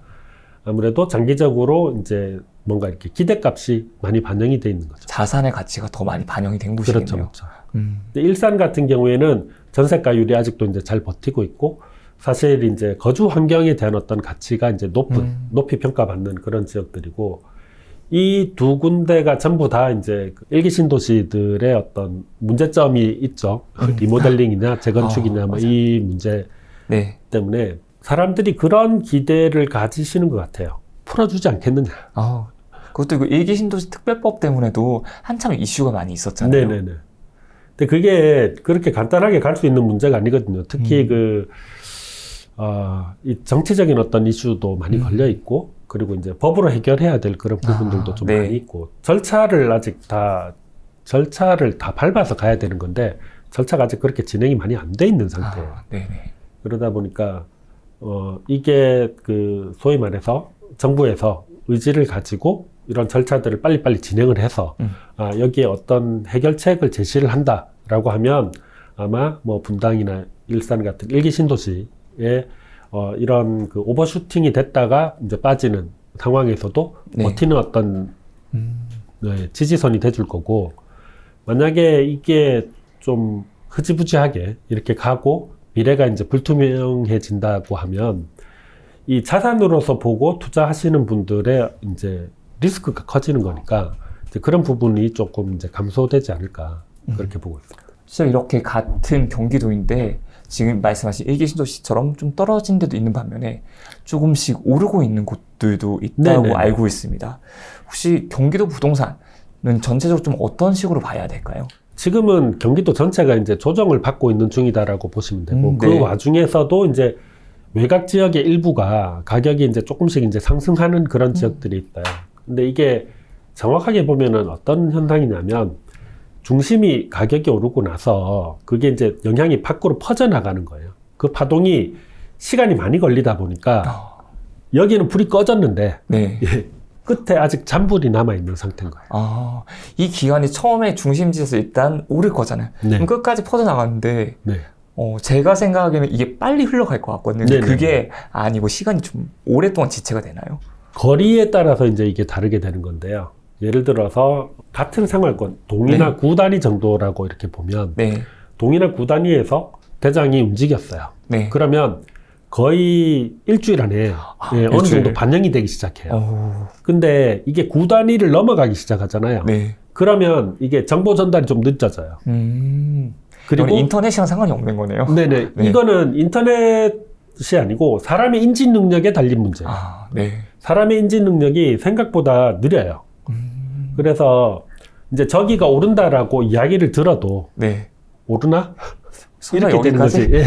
Speaker 1: 아무래도 장기적으로 이제 뭔가 이렇게 기대값이 많이 반영이 돼 있는 거죠.
Speaker 2: 자산의 가치가 더 많이 반영이 된 곳이겠네요.
Speaker 1: 그렇죠. 근데 일산 같은 경우에는 전세가율이 아직도 이제 잘 버티고 있고, 사실 이제 거주 환경에 대한 어떤 가치가 이제 높이 평가받는 그런 지역들이고, 이 두 군데가 전부 다 이제 일기 신도시들의 어떤 문제점이 있죠. 리모델링이나 재건축이나 뭐 이 문제
Speaker 2: 네.
Speaker 1: 때문에 사람들이 그런 기대를 가지시는 것 같아요. 풀어주지 않겠느냐.
Speaker 2: 그것도 그 일기 신도시 특별법 때문에도 한참 이슈가 많이 있었잖아요.
Speaker 1: 네네네. 근데 그게 그렇게 간단하게 갈 수 있는 문제가 아니거든요. 특히 이 정치적인 어떤 이슈도 많이 걸려 있고, 그리고 이제 법으로 해결해야 될 그런 부분들도 좀
Speaker 2: 네.
Speaker 1: 많이 있고, 절차를 다 밟아서 가야 되는 건데, 절차가 아직 그렇게 진행이 많이 안 돼 있는 상태예요.
Speaker 2: 네네.
Speaker 1: 그러다 보니까, 이게 그, 소위 말해서 정부에서 의지를 가지고 이런 절차들을 빨리빨리 진행을 해서, 여기에 어떤 해결책을 제시를 한다라고 하면, 아마 뭐 분당이나 일산 같은 일기 신도시에 이런 그 오버슈팅이 됐다가 이제 빠지는 상황에서도
Speaker 2: 네.
Speaker 1: 버티는 어떤 지지선이 돼줄 거고, 만약에 이게 좀 흐지부지하게 이렇게 가고 미래가 이제 불투명해진다고 하면 이 자산으로서 보고 투자하시는 분들의 이제 리스크가 커지는 거니까 이제 그런 부분이 조금 이제 감소되지 않을까 그렇게 보고 있습니다.
Speaker 2: 실제 이렇게 같은 경기도인데 지금 말씀하신 일기 신도시처럼 좀 떨어진 데도 있는 반면에 조금씩 오르고 있는 곳들도 있다고
Speaker 1: 네네.
Speaker 2: 알고 있습니다. 혹시 경기도 부동산은 전체적으로 좀 어떤 식으로 봐야 될까요?
Speaker 1: 지금은 경기도 전체가 이제 조정을 받고 있는 중이다라고 보시면 되고, 그
Speaker 2: 네.
Speaker 1: 와중에서도 이제 외곽 지역의 일부가 가격이 이제 조금씩 이제 상승하는 그런 지역들이 있어요. 근데 이게 정확하게 보면은 어떤 현상이냐면, 중심이 가격이 오르고 나서 그게 이제 영향이 밖으로 퍼져나가는 거예요. 그 파동이 시간이 많이 걸리다 보니까 여기는 불이 꺼졌는데
Speaker 2: 네.
Speaker 1: 끝에 아직 잔불이 남아있는 상태인 거예요.
Speaker 2: 이 기간이 처음에 중심지에서 일단 오를 거잖아요.
Speaker 1: 네.
Speaker 2: 그럼 끝까지 퍼져나가는데
Speaker 1: 네.
Speaker 2: 제가 생각하기에는 이게 빨리 흘러갈 것 같거든요. 근데
Speaker 1: 네네.
Speaker 2: 그게 아니고 시간이 좀 오랫동안 지체가 되나요?
Speaker 1: 거리에 따라서 이제 이게 다르게 되는 건데요. 예를 들어서 같은 생활권, 동이나
Speaker 2: 네.
Speaker 1: 구 단위 정도라고 이렇게 보면
Speaker 2: 네.
Speaker 1: 동이나 구 단위에서 대장이 움직였어요.
Speaker 2: 네.
Speaker 1: 그러면 거의 일주일 안에 어느
Speaker 2: 일주일.
Speaker 1: 정도 반영이 되기 시작해요. 근데 이게 구 단위를 넘어가기 시작하잖아요.
Speaker 2: 네.
Speaker 1: 그러면 이게 정보 전달이 좀 늦어져요.
Speaker 2: 그리고 인터넷이랑 상관이 없는 거네요.
Speaker 1: 네네.
Speaker 2: 네.
Speaker 1: 이거는 인터넷이 아니고 사람의 인지 능력에 달린 문제예요.
Speaker 2: 네.
Speaker 1: 사람의 인지 능력이 생각보다 느려요. 그래서 이제 저기가 오른다라고 이야기를 들어도
Speaker 2: 네.
Speaker 1: 오르나?
Speaker 2: 설마
Speaker 1: 이렇게 되는
Speaker 2: 여기까지?
Speaker 1: 거지. 예.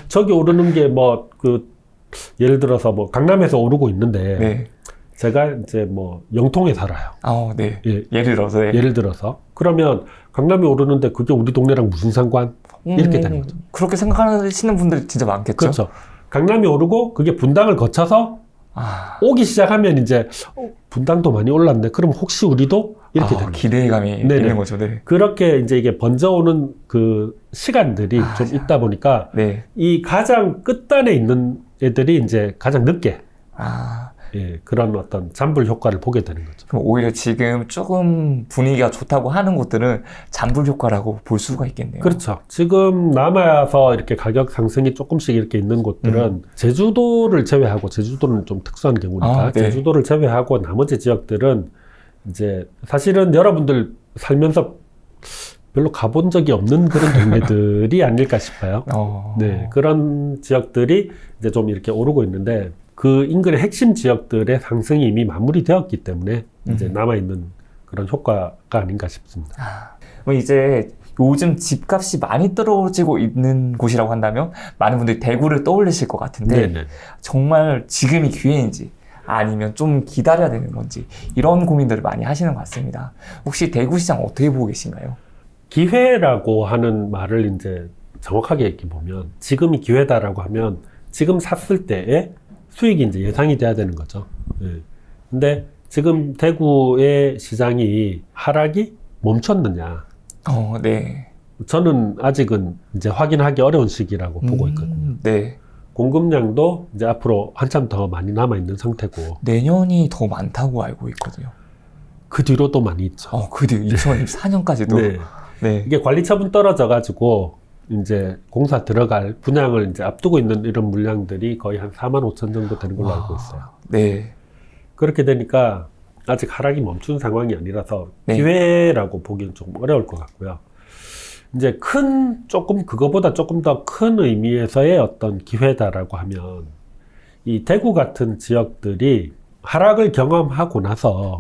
Speaker 1: 저기 오르는 게 뭐 예를 들어서 뭐 강남에서 오르고 있는데
Speaker 2: 네.
Speaker 1: 제가 이제 뭐 영통에 살아요.
Speaker 2: 네.
Speaker 1: 예.
Speaker 2: 예를 들어서. 네.
Speaker 1: 예를 들어서 그러면 강남이 오르는데 그게 우리 동네랑 무슨 상관? 이렇게 되는 거죠.
Speaker 2: 그렇게 생각하시는 분들이 진짜 많겠죠.
Speaker 1: 그렇죠. 강남이 오르고 그게 분당을 거쳐서 오기 시작하면 이제 분당도 많이 올랐네. 그럼 혹시 우리도 이렇게 되는 거죠.
Speaker 2: 기대감이 있는 거죠. 네.
Speaker 1: 그렇게 이제 이게 번져오는 그 시간들이 좀 있다 보니까
Speaker 2: 네.
Speaker 1: 이 가장 끝단에 있는 애들이 이제 가장 늦게 예, 그런 어떤 잠불 효과를 보게 되는 거죠.
Speaker 2: 그럼 오히려 지금 조금 분위기가 좋다고 하는 곳들은 잠불 효과라고 볼 수가 있겠네요.
Speaker 1: 그렇죠. 지금 남아서 이렇게 가격 상승이 조금씩 이렇게 있는 곳들은 제주도를 제외하고, 제주도는 좀 특수한 경우니까,
Speaker 2: 네.
Speaker 1: 제주도를 제외하고 나머지 지역들은 이제 사실은 여러분들 살면서 별로 가본 적이 없는 그런 동네들이 아닐까 싶어요. 네, 그런 지역들이 이제 좀 이렇게 오르고 있는데, 그 인근의 핵심 지역들의 상승이 이미 마무리되었기 때문에 이제 남아있는 그런 효과가 아닌가 싶습니다.
Speaker 2: 그럼 이제 요즘 집값이 많이 떨어지고 있는 곳이라고 한다면 많은 분들이 대구를 떠올리실 것 같은데
Speaker 1: 네네.
Speaker 2: 정말 지금이 기회인지 아니면 좀 기다려야 되는 건지 이런 고민들을 많이 하시는 것 같습니다. 혹시 대구시장 어떻게 보고 계신가요?
Speaker 1: 기회라고 하는 말을 이제 정확하게 이렇게 보면, 지금이 기회다라고 하면 지금 샀을 때의 수익이 이제 예상이 돼야 되는 거죠. 예. 근데 지금 대구의 시장이 하락이 멈췄느냐?
Speaker 2: 네.
Speaker 1: 저는 아직은 이제 확인하기 어려운 시기라고 보고 있거든요.
Speaker 2: 네.
Speaker 1: 공급량도 이제 앞으로 한참 더 많이 남아있는 상태고.
Speaker 2: 내년이 더 많다고 알고 있거든요.
Speaker 1: 그 뒤로 또 많이 있죠.
Speaker 2: 그 뒤 2024년까지도.
Speaker 1: 네.
Speaker 2: 네.
Speaker 1: 이게 관리처분 떨어져가지고 이제 공사 들어갈 분양을 이제 앞두고 있는 이런 물량들이 거의 한 45,000 정도 되는 걸로 알고 있어요.
Speaker 2: 네.
Speaker 1: 그렇게 되니까 아직 하락이 멈춘 상황이 아니라서 기회라고 보기엔 좀 어려울 것 같고요. 이제 조금 그거보다 조금 더 큰 의미에서의 어떤 기회다라고 하면, 이 대구 같은 지역들이 하락을 경험하고 나서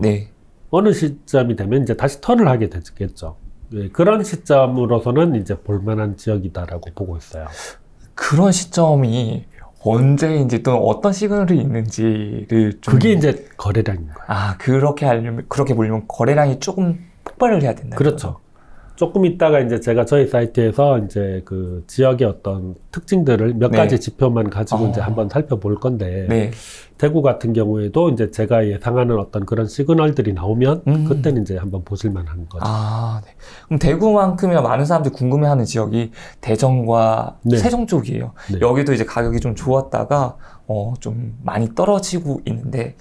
Speaker 1: 어느 시점이 되면 이제 다시 턴을 하게 되겠죠. 네, 그런 시점으로서는 이제 볼만한 지역이다라고 보고 있어요.
Speaker 2: 그런 시점이 언제인지 또는 어떤 시그널이 있는지를 좀.
Speaker 1: 그게 이제 거래량인 거예요.
Speaker 2: 그렇게 보려면 거래량이 조금 폭발을 해야 된다.
Speaker 1: 그렇죠. 조금 있다가 이제 제가 저희 사이트에서 이제 그 지역의 어떤 특징들을 몇 가지 지표만 가지고 이제 한번 살펴볼 건데, 대구 같은 경우에도 이제 제가 예상하는 어떤 그런 시그널들이 나오면 그때는 이제 한번 보실 만한 거죠.
Speaker 2: 네. 그럼 대구만큼이나 많은 사람들이 궁금해하는 지역이 대전과 세종 쪽이에요. 여기도 이제 가격이 좀 좋았다가 좀 많이 떨어지고 있는데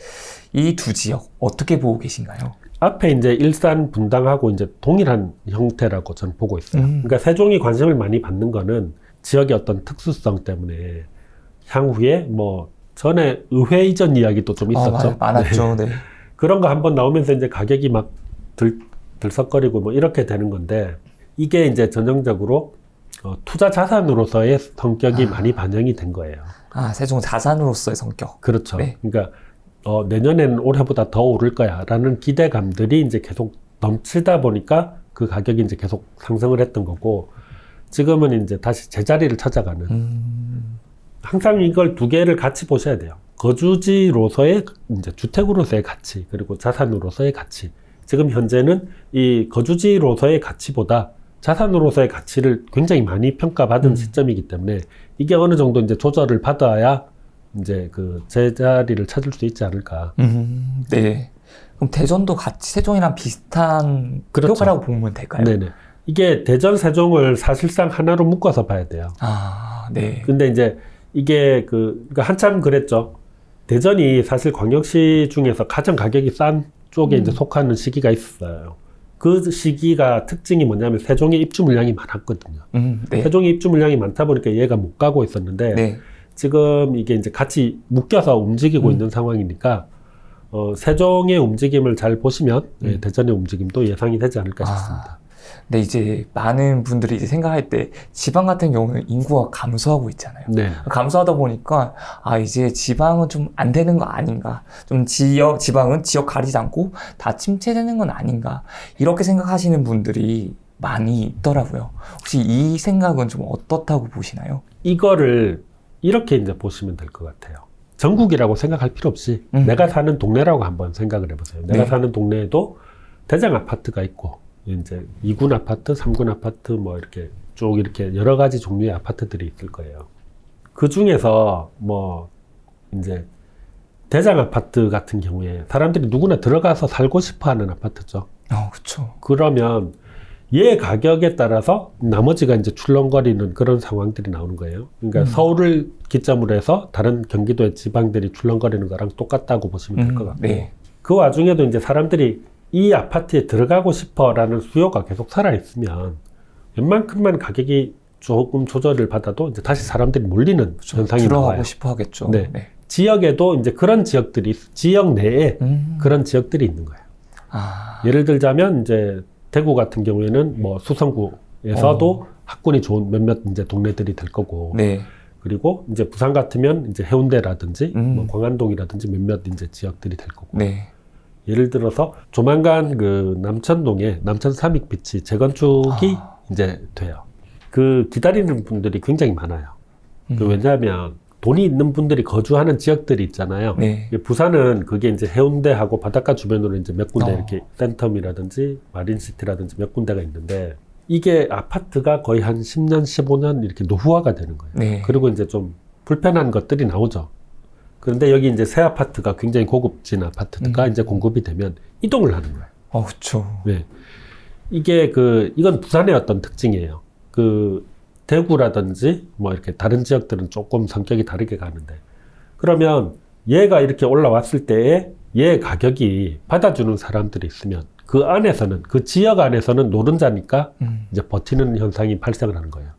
Speaker 2: 이 두 지역 어떻게 보고 계신가요?
Speaker 1: 앞에 이제 일산 분당하고 이제 동일한 형태라고 저는 보고 있어요. 그러니까 세종이 관심을 많이 받는 거는 지역의 어떤 특수성 때문에 향후에 뭐 전에 의회 이전 이야기도 좀 있었죠.
Speaker 2: 많았죠. 네.
Speaker 1: 그런 거 한번 나오면서 이제 가격이 막 들썩거리고 뭐 이렇게 되는 건데, 이게 이제 전형적으로 투자 자산으로서의 성격이 많이 반영이 된 거예요.
Speaker 2: 세종 자산으로서의 성격.
Speaker 1: 그렇죠. 그러니까 내년에는 올해보다 더 오를 거야 라는 기대감들이 이제 계속 넘치다 보니까 그 가격이 이제 계속 상승을 했던 거고, 지금은 이제 다시 제자리를 찾아가는. 항상 이걸 두 개를 같이 보셔야 돼요. 거주지로서의 이제 주택으로서의 가치, 그리고 자산으로서의 가치. 지금 현재는 이 거주지로서의 가치보다 자산으로서의 가치를 굉장히 많이 평가받은 시점이기 때문에 이게 어느 정도 이제 조절을 받아야 이제 그 제자리를 찾을 수 있지 않을까.
Speaker 2: 네. 그럼 대전도 같이 세종이랑 비슷한 효과라고 보면 될까요?
Speaker 1: 네네. 이게 대전, 세종을 사실상 하나로 묶어서 봐야 돼요.
Speaker 2: 네.
Speaker 1: 근데 이제 이게 그러니까 한참 그랬죠. 대전이 사실 광역시 중에서 가장 가격이 싼 쪽에 이제 속하는 시기가 있었어요. 그 시기가 특징이 뭐냐면 세종의 입주 물량이 많았거든요. 세종의 입주 물량이 많다 보니까 얘가 못 가고 있었는데, 지금 이게 이제 같이 묶여서 움직이고 있는 상황이니까, 세종의 움직임을 잘 보시면 대전의 움직임도 예상이 되지 않을까 싶습니다.
Speaker 2: 근데 이제 많은 분들이 이제 생각할 때 지방 같은 경우는 인구가 감소하고 있잖아요. 감소하다 보니까 이제 지방은 좀 안 되는 거 아닌가, 좀 지방은 지역 가리지 않고 다 침체되는 건 아닌가, 이렇게 생각하시는 분들이 많이 있더라고요. 혹시 이 생각은 좀 어떻다고 보시나요?
Speaker 1: 이거를 이렇게 이제 보시면 될 것 같아요. 전국이라고 생각할 필요 없이 내가 사는 동네라고 한번 생각을 해보세요. 내가 사는 동네에도 대장 아파트가 있고, 이제 2군 아파트, 3군 아파트 뭐 이렇게 쭉 이렇게 여러 가지 종류의 아파트들이 있을 거예요. 그 중에서 뭐 이제 대장 아파트 같은 경우에 사람들이 누구나 들어가서 살고 싶어 하는 아파트죠.
Speaker 2: 그렇죠.
Speaker 1: 그러면 얘 가격에 따라서 나머지가 이제 출렁거리는 그런 상황들이 나오는 거예요. 그러니까 서울을 기점으로 해서 다른 경기도의 지방들이 출렁거리는 거랑 똑같다고 보시면 될 것 같고.
Speaker 2: 네.
Speaker 1: 그 와중에도 이제 사람들이 이 아파트에 들어가고 싶어라는 수요가 계속 살아있으면 웬만큼만 가격이 조금 조절을 받아도 이제 다시 사람들이 몰리는 현상이
Speaker 2: 들어가고
Speaker 1: 나와요.
Speaker 2: 싶어 하겠죠.
Speaker 1: 네. 지역에도 이제 그런 지역들이, 지역 내에 그런 지역들이 있는 거예요. 예를 들자면 이제 대구 같은 경우에는 뭐 수성구에서도 학군이 좋은 몇몇 이제 동네들이 될 거고.
Speaker 2: 네.
Speaker 1: 그리고 이제 부산 같으면 이제 해운대라든지 뭐 광안동이라든지 몇몇 이제 지역들이 될 거고.
Speaker 2: 네.
Speaker 1: 예를 들어서 조만간 그 남천동에 남천 삼익빛이 재건축이 이제 돼요. 그 기다리는 분들이 굉장히 많아요. 그 왜냐하면 돈이 있는 분들이 거주하는 지역들이 있잖아요.
Speaker 2: 네.
Speaker 1: 부산은 그게 이제 해운대하고 바닷가 주변으로 이제 몇 군데 이렇게 센텀이라든지 마린시티라든지 몇 군데가 있는데 이게 아파트가 거의 한 10년, 15년 이렇게 노후화가 되는 거예요.
Speaker 2: 네.
Speaker 1: 그리고 이제 좀 불편한 것들이 나오죠. 그런데 여기 이제 새 아파트가 굉장히 고급진 아파트가 이제 공급이 되면 이동을 하는 거예요.
Speaker 2: 그렇죠.
Speaker 1: 네. 이건 부산의 어떤 특징이에요. 대구라든지 뭐 이렇게 다른 지역들은 조금 성격이 다르게 가는데 그러면 얘가 이렇게 올라왔을 때에 얘 가격이 받아주는 사람들이 있으면 그 안에서는 그 지역 안에서는 노른자니까 이제 버티는 현상이 발생을 하는 거예요.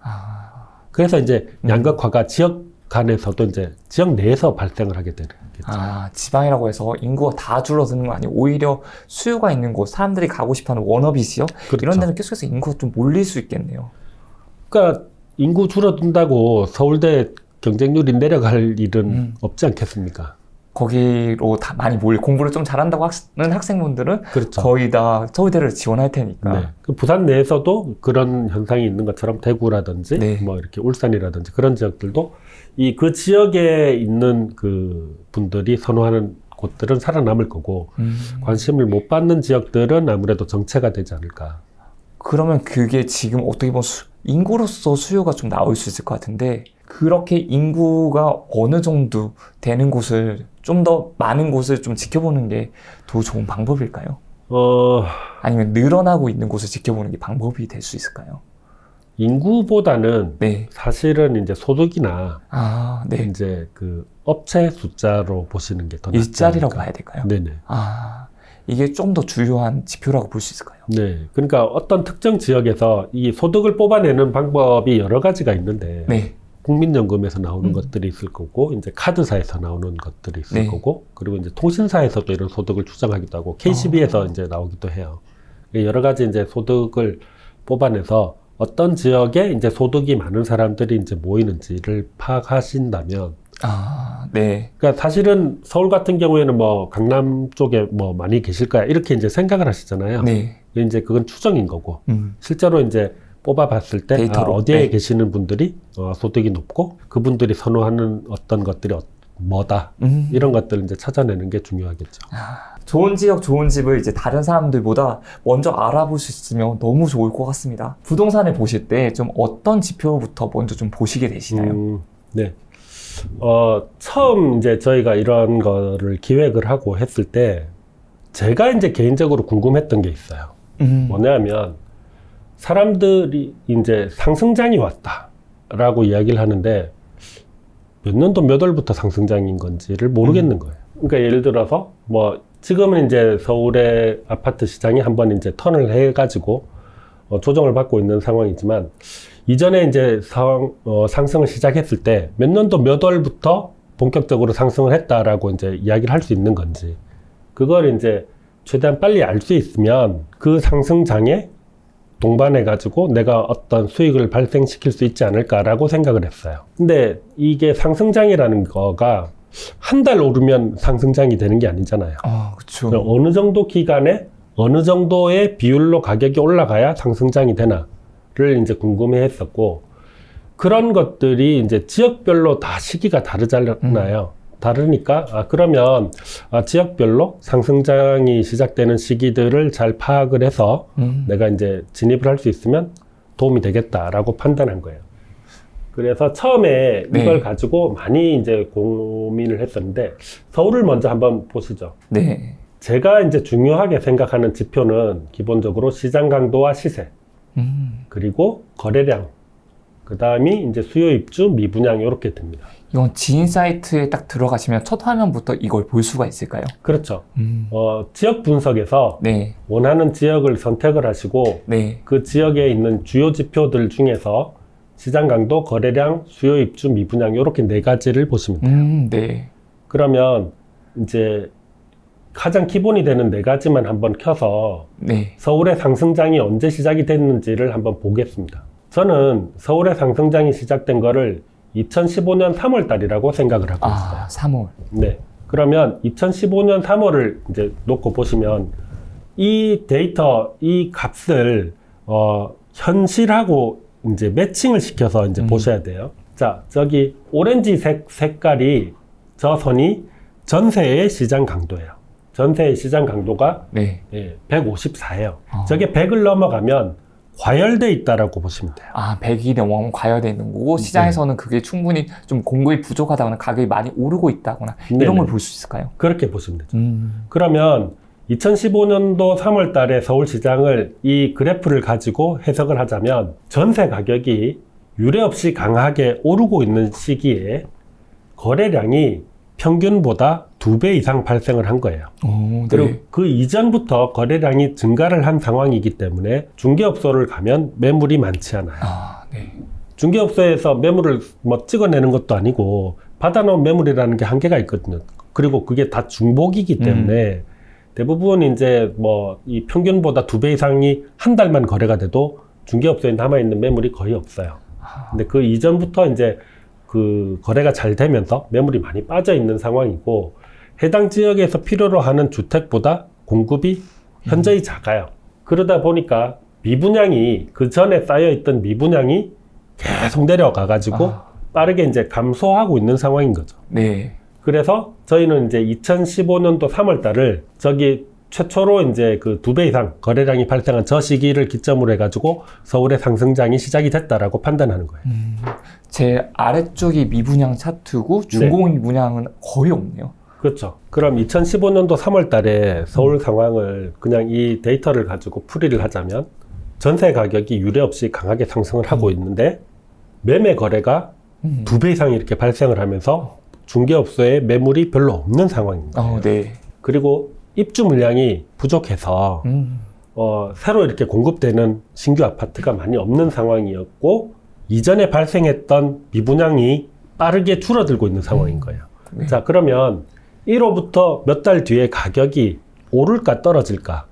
Speaker 1: 그래서 이제 양극화가 지역 간에서도 이제 지역 내에서 발생을 하게 되는 거죠.
Speaker 2: 지방이라고 해서 인구가 다 줄어드는 거 아니고 오히려 수요가 있는 곳, 사람들이 가고 싶어하는 워너비 지역
Speaker 1: 그렇죠.
Speaker 2: 이런 데는 계속해서 인구가 좀 몰릴 수 있겠네요.
Speaker 1: 그러니까 인구 줄어든다고 서울대 경쟁률이 내려갈 일은 없지 않겠습니까?
Speaker 2: 거기로 다 많이 공부를 좀 잘한다고 하는 학생분들은
Speaker 1: 그렇죠.
Speaker 2: 거의 다 서울대를 지원할 테니까.
Speaker 1: 네. 그 부산 내에서도 그런 현상이 있는 것처럼 대구라든지
Speaker 2: 네.
Speaker 1: 뭐 이렇게 울산이라든지 그런 지역들도 그 지역에 있는 그 분들이 선호하는 곳들은 살아남을 거고 관심을 못 받는 지역들은 아무래도 정체가 되지 않을까.
Speaker 2: 그러면 그게 지금 어떻게 보면 인구로서 수요가 좀 나올 수 있을 것 같은데 그렇게 인구가 어느 정도 되는 곳을 좀 더 많은 곳을 좀 지켜보는 게 더 좋은 방법일까요? 아니면 늘어나고 있는 곳을 지켜보는 게 방법이 될 수 있을까요?
Speaker 1: 인구보다는
Speaker 2: 네.
Speaker 1: 사실은 이제 소득이나
Speaker 2: 네.
Speaker 1: 이제 그 업체 숫자로 보시는 게 더 낫지
Speaker 2: 일자리라고
Speaker 1: 않을까.
Speaker 2: 봐야 될까요?
Speaker 1: 네네.
Speaker 2: 이게 좀 더 주요한 지표라고 볼 수 있을까요?
Speaker 1: 네. 그러니까 어떤 특정 지역에서 이 소득을 뽑아내는 방법이 여러 가지가 있는데
Speaker 2: 네.
Speaker 1: 국민연금에서 나오는 것들이 있을 거고 이제 카드사에서 나오는 것들이 있을
Speaker 2: 네.
Speaker 1: 거고 그리고 이제 통신사에서도 이런 소득을 추정하기도 하고 KCB에서 이제 나오기도 해요. 여러 가지 이제 소득을 뽑아내서 어떤 지역에 이제 소득이 많은 사람들이 이제 모이는지를 파악하신다면
Speaker 2: 네.
Speaker 1: 그러니까 사실은 서울 같은 경우에는 뭐 강남 쪽에 뭐 많이 계실 거야 이렇게 이제 생각을 하시잖아요.
Speaker 2: 네.
Speaker 1: 이제 그건 추정인 거고 실제로 이제 뽑아봤을 때 어디에
Speaker 2: 네.
Speaker 1: 계시는 분들이 소득이 높고 그분들이 선호하는 어떤 것들이 뭐다 이런 것들을 이제 찾아내는 게 중요하겠죠.
Speaker 2: 좋은 지역, 좋은 집을 이제 다른 사람들보다 먼저 알아볼 수 있으면 너무 좋을 것 같습니다. 부동산을 보실 때 좀 어떤 지표부터 먼저 좀 보시게 되시나요?
Speaker 1: 네. 처음 이제 저희가 이런 거를 기획을 하고 했을 때 제가 이제 개인적으로 궁금했던 게 있어요. 뭐냐면 사람들이 이제 상승장이 왔다라고 이야기를 하는데 몇 년도 몇 월부터 상승장인 건지를 모르겠는 거예요. 그러니까 예를 들어서 뭐 지금은 이제 서울의 아파트 시장이 한번 이제 턴을 해가지고 조정을 받고 있는 상황이지만 이전에 이제 상승을 시작했을 때 몇 년도 몇 월부터 본격적으로 상승을 했다라고 이제 이야기를 할 수 있는 건지 그걸 이제 최대한 빨리 알 수 있으면 그 상승장에 동반해가지고 내가 어떤 수익을 발생시킬 수 있지 않을까라고 생각을 했어요. 근데 이게 상승장이라는 거가 한 달 오르면 상승장이 되는 게 아니잖아요.
Speaker 2: 그렇죠.
Speaker 1: 어느 정도 기간에 어느 정도의 비율로 가격이 올라가야 상승장이 되나를 이제 궁금해 했었고 그런 것들이 이제 지역별로 다 시기가 다르잖아요. 다르니까 그러면 지역별로 상승장이 시작되는 시기들을 잘 파악을 해서 내가 이제 진입을 할 수 있으면 도움이 되겠다라고 판단한 거예요. 그래서 처음에 이걸 가지고 많이 이제 고민을 했었는데 서울을 먼저 한번 보시죠.
Speaker 2: 네.
Speaker 1: 제가 이제 중요하게 생각하는 지표는 기본적으로 시장 강도와 시세 그리고 거래량, 그 다음이 이제 수요 입주 미분양 이렇게 됩니다.
Speaker 2: 이건 지인 사이트에 딱 들어가시면 첫 화면부터 이걸 볼 수가 있을까요?
Speaker 1: 그렇죠. 지역 분석에서
Speaker 2: 네.
Speaker 1: 원하는 지역을 선택을 하시고
Speaker 2: 네.
Speaker 1: 그 지역에 있는 주요 지표들 중에서 시장 강도, 거래량, 수요 입주 미분양 이렇게 4가지를 보시면 돼요.
Speaker 2: 네.
Speaker 1: 그러면 이제 가장 기본이 되는 4가지만 한번 켜서
Speaker 2: 네.
Speaker 1: 서울의 상승장이 언제 시작이 됐는지를 한번 보겠습니다. 저는 서울의 상승장이 시작된 거를 2015년 3월 달이라고 생각을 하고 있어요.
Speaker 2: 3월.
Speaker 1: 네. 그러면 2015년 3월을 이제 놓고 보시면 이 데이터, 이 값을 현실하고 이제 매칭을 시켜서 이제 보셔야 돼요. 자, 저기 오렌지색 색깔이 저 선이 전세의 시장 강도예요. 전세의 시장 강도가
Speaker 2: 네.
Speaker 1: 154예요. 저게 100을 넘어가면 과열돼 있다라고 보시면 돼요.
Speaker 2: 100이 넘어가면 과열돼 있는 거고 시장에서는 그게 충분히 좀 공급이 부족하다거나 가격이 많이 오르고 있다거나 이런 걸 볼 수 있을까요?
Speaker 1: 그렇게 보시면 되죠. 그러면 2015년도 3월 달에 서울시장을 이 그래프를 가지고 해석을 하자면 전세 가격이 유례없이 강하게 오르고 있는 시기에 거래량이 평균보다 2배 이상 발생을 한 거예요.
Speaker 2: 네.
Speaker 1: 그리고 그 이전부터 거래량이 증가를 한 상황이기 때문에 중개업소를 가면 매물이 많지 않아요.
Speaker 2: 네.
Speaker 1: 중개업소에서 매물을 뭐 찍어내는 것도 아니고 받아놓은 매물이라는 게 한계가 있거든요. 그리고 그게 다 중복이기 때문에 대부분 이제 뭐 이 평균보다 2배 이상이 한 달만 거래가 돼도 중개업소에 남아있는 매물이 거의 없어요. 근데 그 이전부터 이제 그 거래가 잘 되면서 매물이 많이 빠져 있는 상황이고 해당 지역에서 필요로 하는 주택보다 공급이 현저히 작아요. 그러다 보니까 미분양이 그 전에 쌓여있던 미분양이 계속 내려가가지고 빠르게 이제 감소하고 있는 상황인 거죠.
Speaker 2: 네.
Speaker 1: 그래서 저희는 이제 2015년도 3월 달을 저기 최초로 이제 그 2배 이상 거래량이 발생한 저 시기를 기점으로 해가지고 서울의 상승장이 시작이 됐다라고 판단하는 거예요.
Speaker 2: 제 아래쪽이 미분양 차트고 중공 미분양은 거의 없네요.
Speaker 1: 그렇죠. 그럼 2015년도 3월 달에 서울 상황을 그냥 이 데이터를 가지고 풀이를 하자면 전세 가격이 유례없이 강하게 상승을 하고 있는데 매매 거래가 2배 이상 이렇게 발생을 하면서 중개업소에 매물이 별로 없는 상황입니다.
Speaker 2: 네.
Speaker 1: 그리고 입주 물량이 부족해서 새로 이렇게 공급되는 신규 아파트가 많이 없는 상황이었고 이전에 발생했던 미분양이 빠르게 줄어들고 있는 상황인 거예요.
Speaker 2: 네.
Speaker 1: 자, 그러면 1호부터 몇 달 뒤에 가격이 오를까 떨어질까?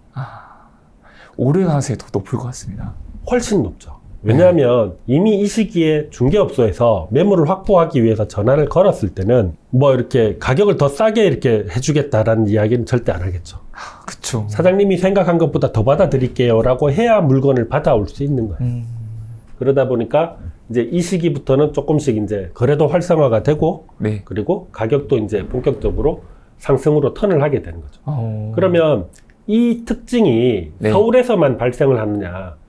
Speaker 2: 오를 가능성이 더 높을 것 같습니다.
Speaker 1: 훨씬 높죠. 왜냐하면 이미 이 시기에 중개업소에서 매물을 확보하기 위해서 전화를 걸었을 때는 뭐 이렇게 가격을 더 싸게 이렇게 해주겠다라는 이야기는 절대 안 하겠죠.
Speaker 2: 그쵸.
Speaker 1: 사장님이 생각한 것보다 더 받아드릴게요 라고 해야 물건을 받아올 수 있는 거예요. 그러다 보니까 이제 이 시기부터는 조금씩 이제 거래도 활성화가 되고
Speaker 2: 네.
Speaker 1: 그리고 가격도 이제 본격적으로 상승으로 턴을 하게 되는 거죠. 그러면 이 특징이
Speaker 2: 네.
Speaker 1: 서울에서만 발생을 하느냐?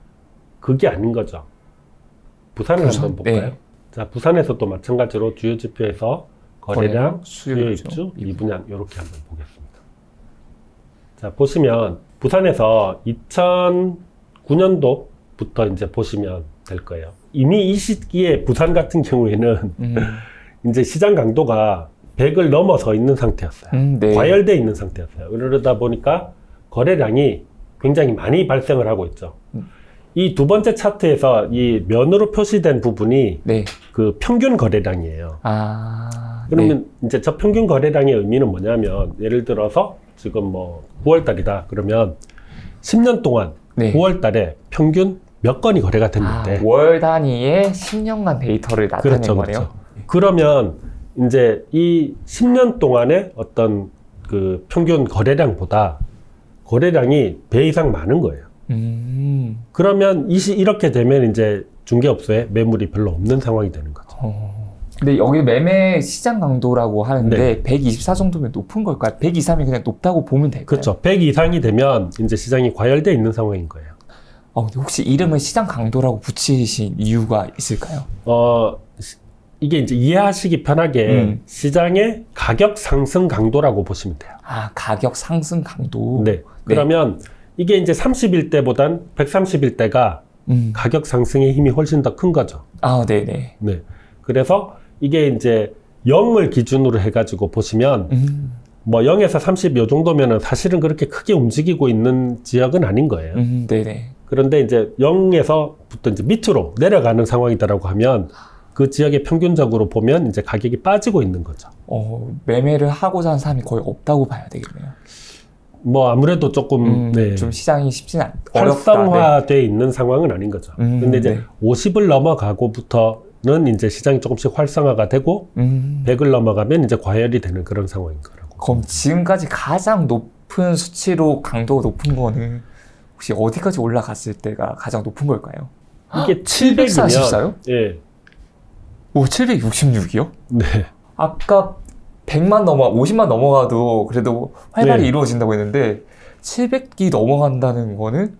Speaker 1: 그게 아닌 거죠. 부산을 한번 볼까요?
Speaker 2: 네.
Speaker 1: 자, 부산에서도 마찬가지로 주요 지표에서 거래량,
Speaker 2: 수요
Speaker 1: 수요 입주, 미분양 이렇게 한번 보겠습니다. 자, 보시면 부산에서 2009년도부터 이제 보시면 될 거예요. 이미 이 시기에 부산 같은 경우에는 이제 시장 강도가 100을 넘어서 있는 상태였어요.
Speaker 2: 네.
Speaker 1: 과열돼 있는 상태였어요. 그러다 보니까 거래량이 굉장히 많이 발생을 하고 있죠. 이 두 번째 차트에서 이 면으로 표시된 부분이
Speaker 2: 네.
Speaker 1: 그 평균 거래량이에요. 그러면
Speaker 2: 네.
Speaker 1: 이제 저 평균 거래량의 의미는 뭐냐면 예를 들어서 지금 뭐 9월 달이다 그러면 10년 동안
Speaker 2: 네.
Speaker 1: 9월 달에 평균 몇 건이 거래가 됐는데
Speaker 2: 월 단위의 10년간 데이터를 나타낸
Speaker 1: 그렇죠,
Speaker 2: 거네요.
Speaker 1: 그렇죠. 그러면 이제 이 10년 동안의 어떤 그 평균 거래량보다 거래량이 배 이상 많은 거예요. 그러면 이렇게 되면 이제 중개업소에 매물이 별로 없는 상황이 되는 거죠.
Speaker 2: 근데 여기 매매 시장 강도라고 하는데
Speaker 1: 네.
Speaker 2: 124 정도면 높은 걸까요? 100 이상이 그냥 높다고 보면 될까요?
Speaker 1: 그렇죠. 100 이상이 되면 이제 시장이 과열돼 있는 상황인 거예요.
Speaker 2: 근데 혹시 이름을 시장 강도라고 붙이신 이유가 있을까요?
Speaker 1: 이게 이제 이해하시기 편하게 시장의 가격 상승 강도라고 보시면 돼요.
Speaker 2: 가격 상승 강도.
Speaker 1: 네. 그러면 이게 이제 30일 때보단 130일 때가 가격 상승의 힘이 훨씬 더 큰 거죠.
Speaker 2: 아, 네네.
Speaker 1: 네. 그래서 이게 이제 0을 기준으로 해가지고 보시면 뭐 0에서 30 요 정도면은 사실은 그렇게 크게 움직이고 있는 지역은 아닌 거예요.
Speaker 2: 네네.
Speaker 1: 그런데 이제 0에서부터 이제 밑으로 내려가는 상황이다라고 하면 그 지역의 평균적으로 보면 이제 가격이 빠지고 있는 거죠.
Speaker 2: 매매를 하고자 하는 사람이 거의 없다고 봐야 되겠네요.
Speaker 1: 뭐 아무래도 조금 네.
Speaker 2: 좀 시장이 쉽지는 어렵다.
Speaker 1: 활성화되어 있는 상황은 아닌 거죠. 근데 이제
Speaker 2: 네.
Speaker 1: 50을 넘어가고부터는 이제 시장이 조금씩 활성화가 되고 100을 넘어가면 이제 과열이 되는 그런 상황인 거라고.
Speaker 2: 그럼 지금까지 가장 높은 수치로 강도가 높은 거는 혹시 어디까지 올라갔을 때가 가장 높은 걸까요?
Speaker 1: 이게 700이면 예.
Speaker 2: 오, 766이요?
Speaker 1: 네.
Speaker 2: 아까 50만 넘어가도 그래도 활발히
Speaker 1: 네.
Speaker 2: 이루어진다고 했는데 700이 넘어간다는 거는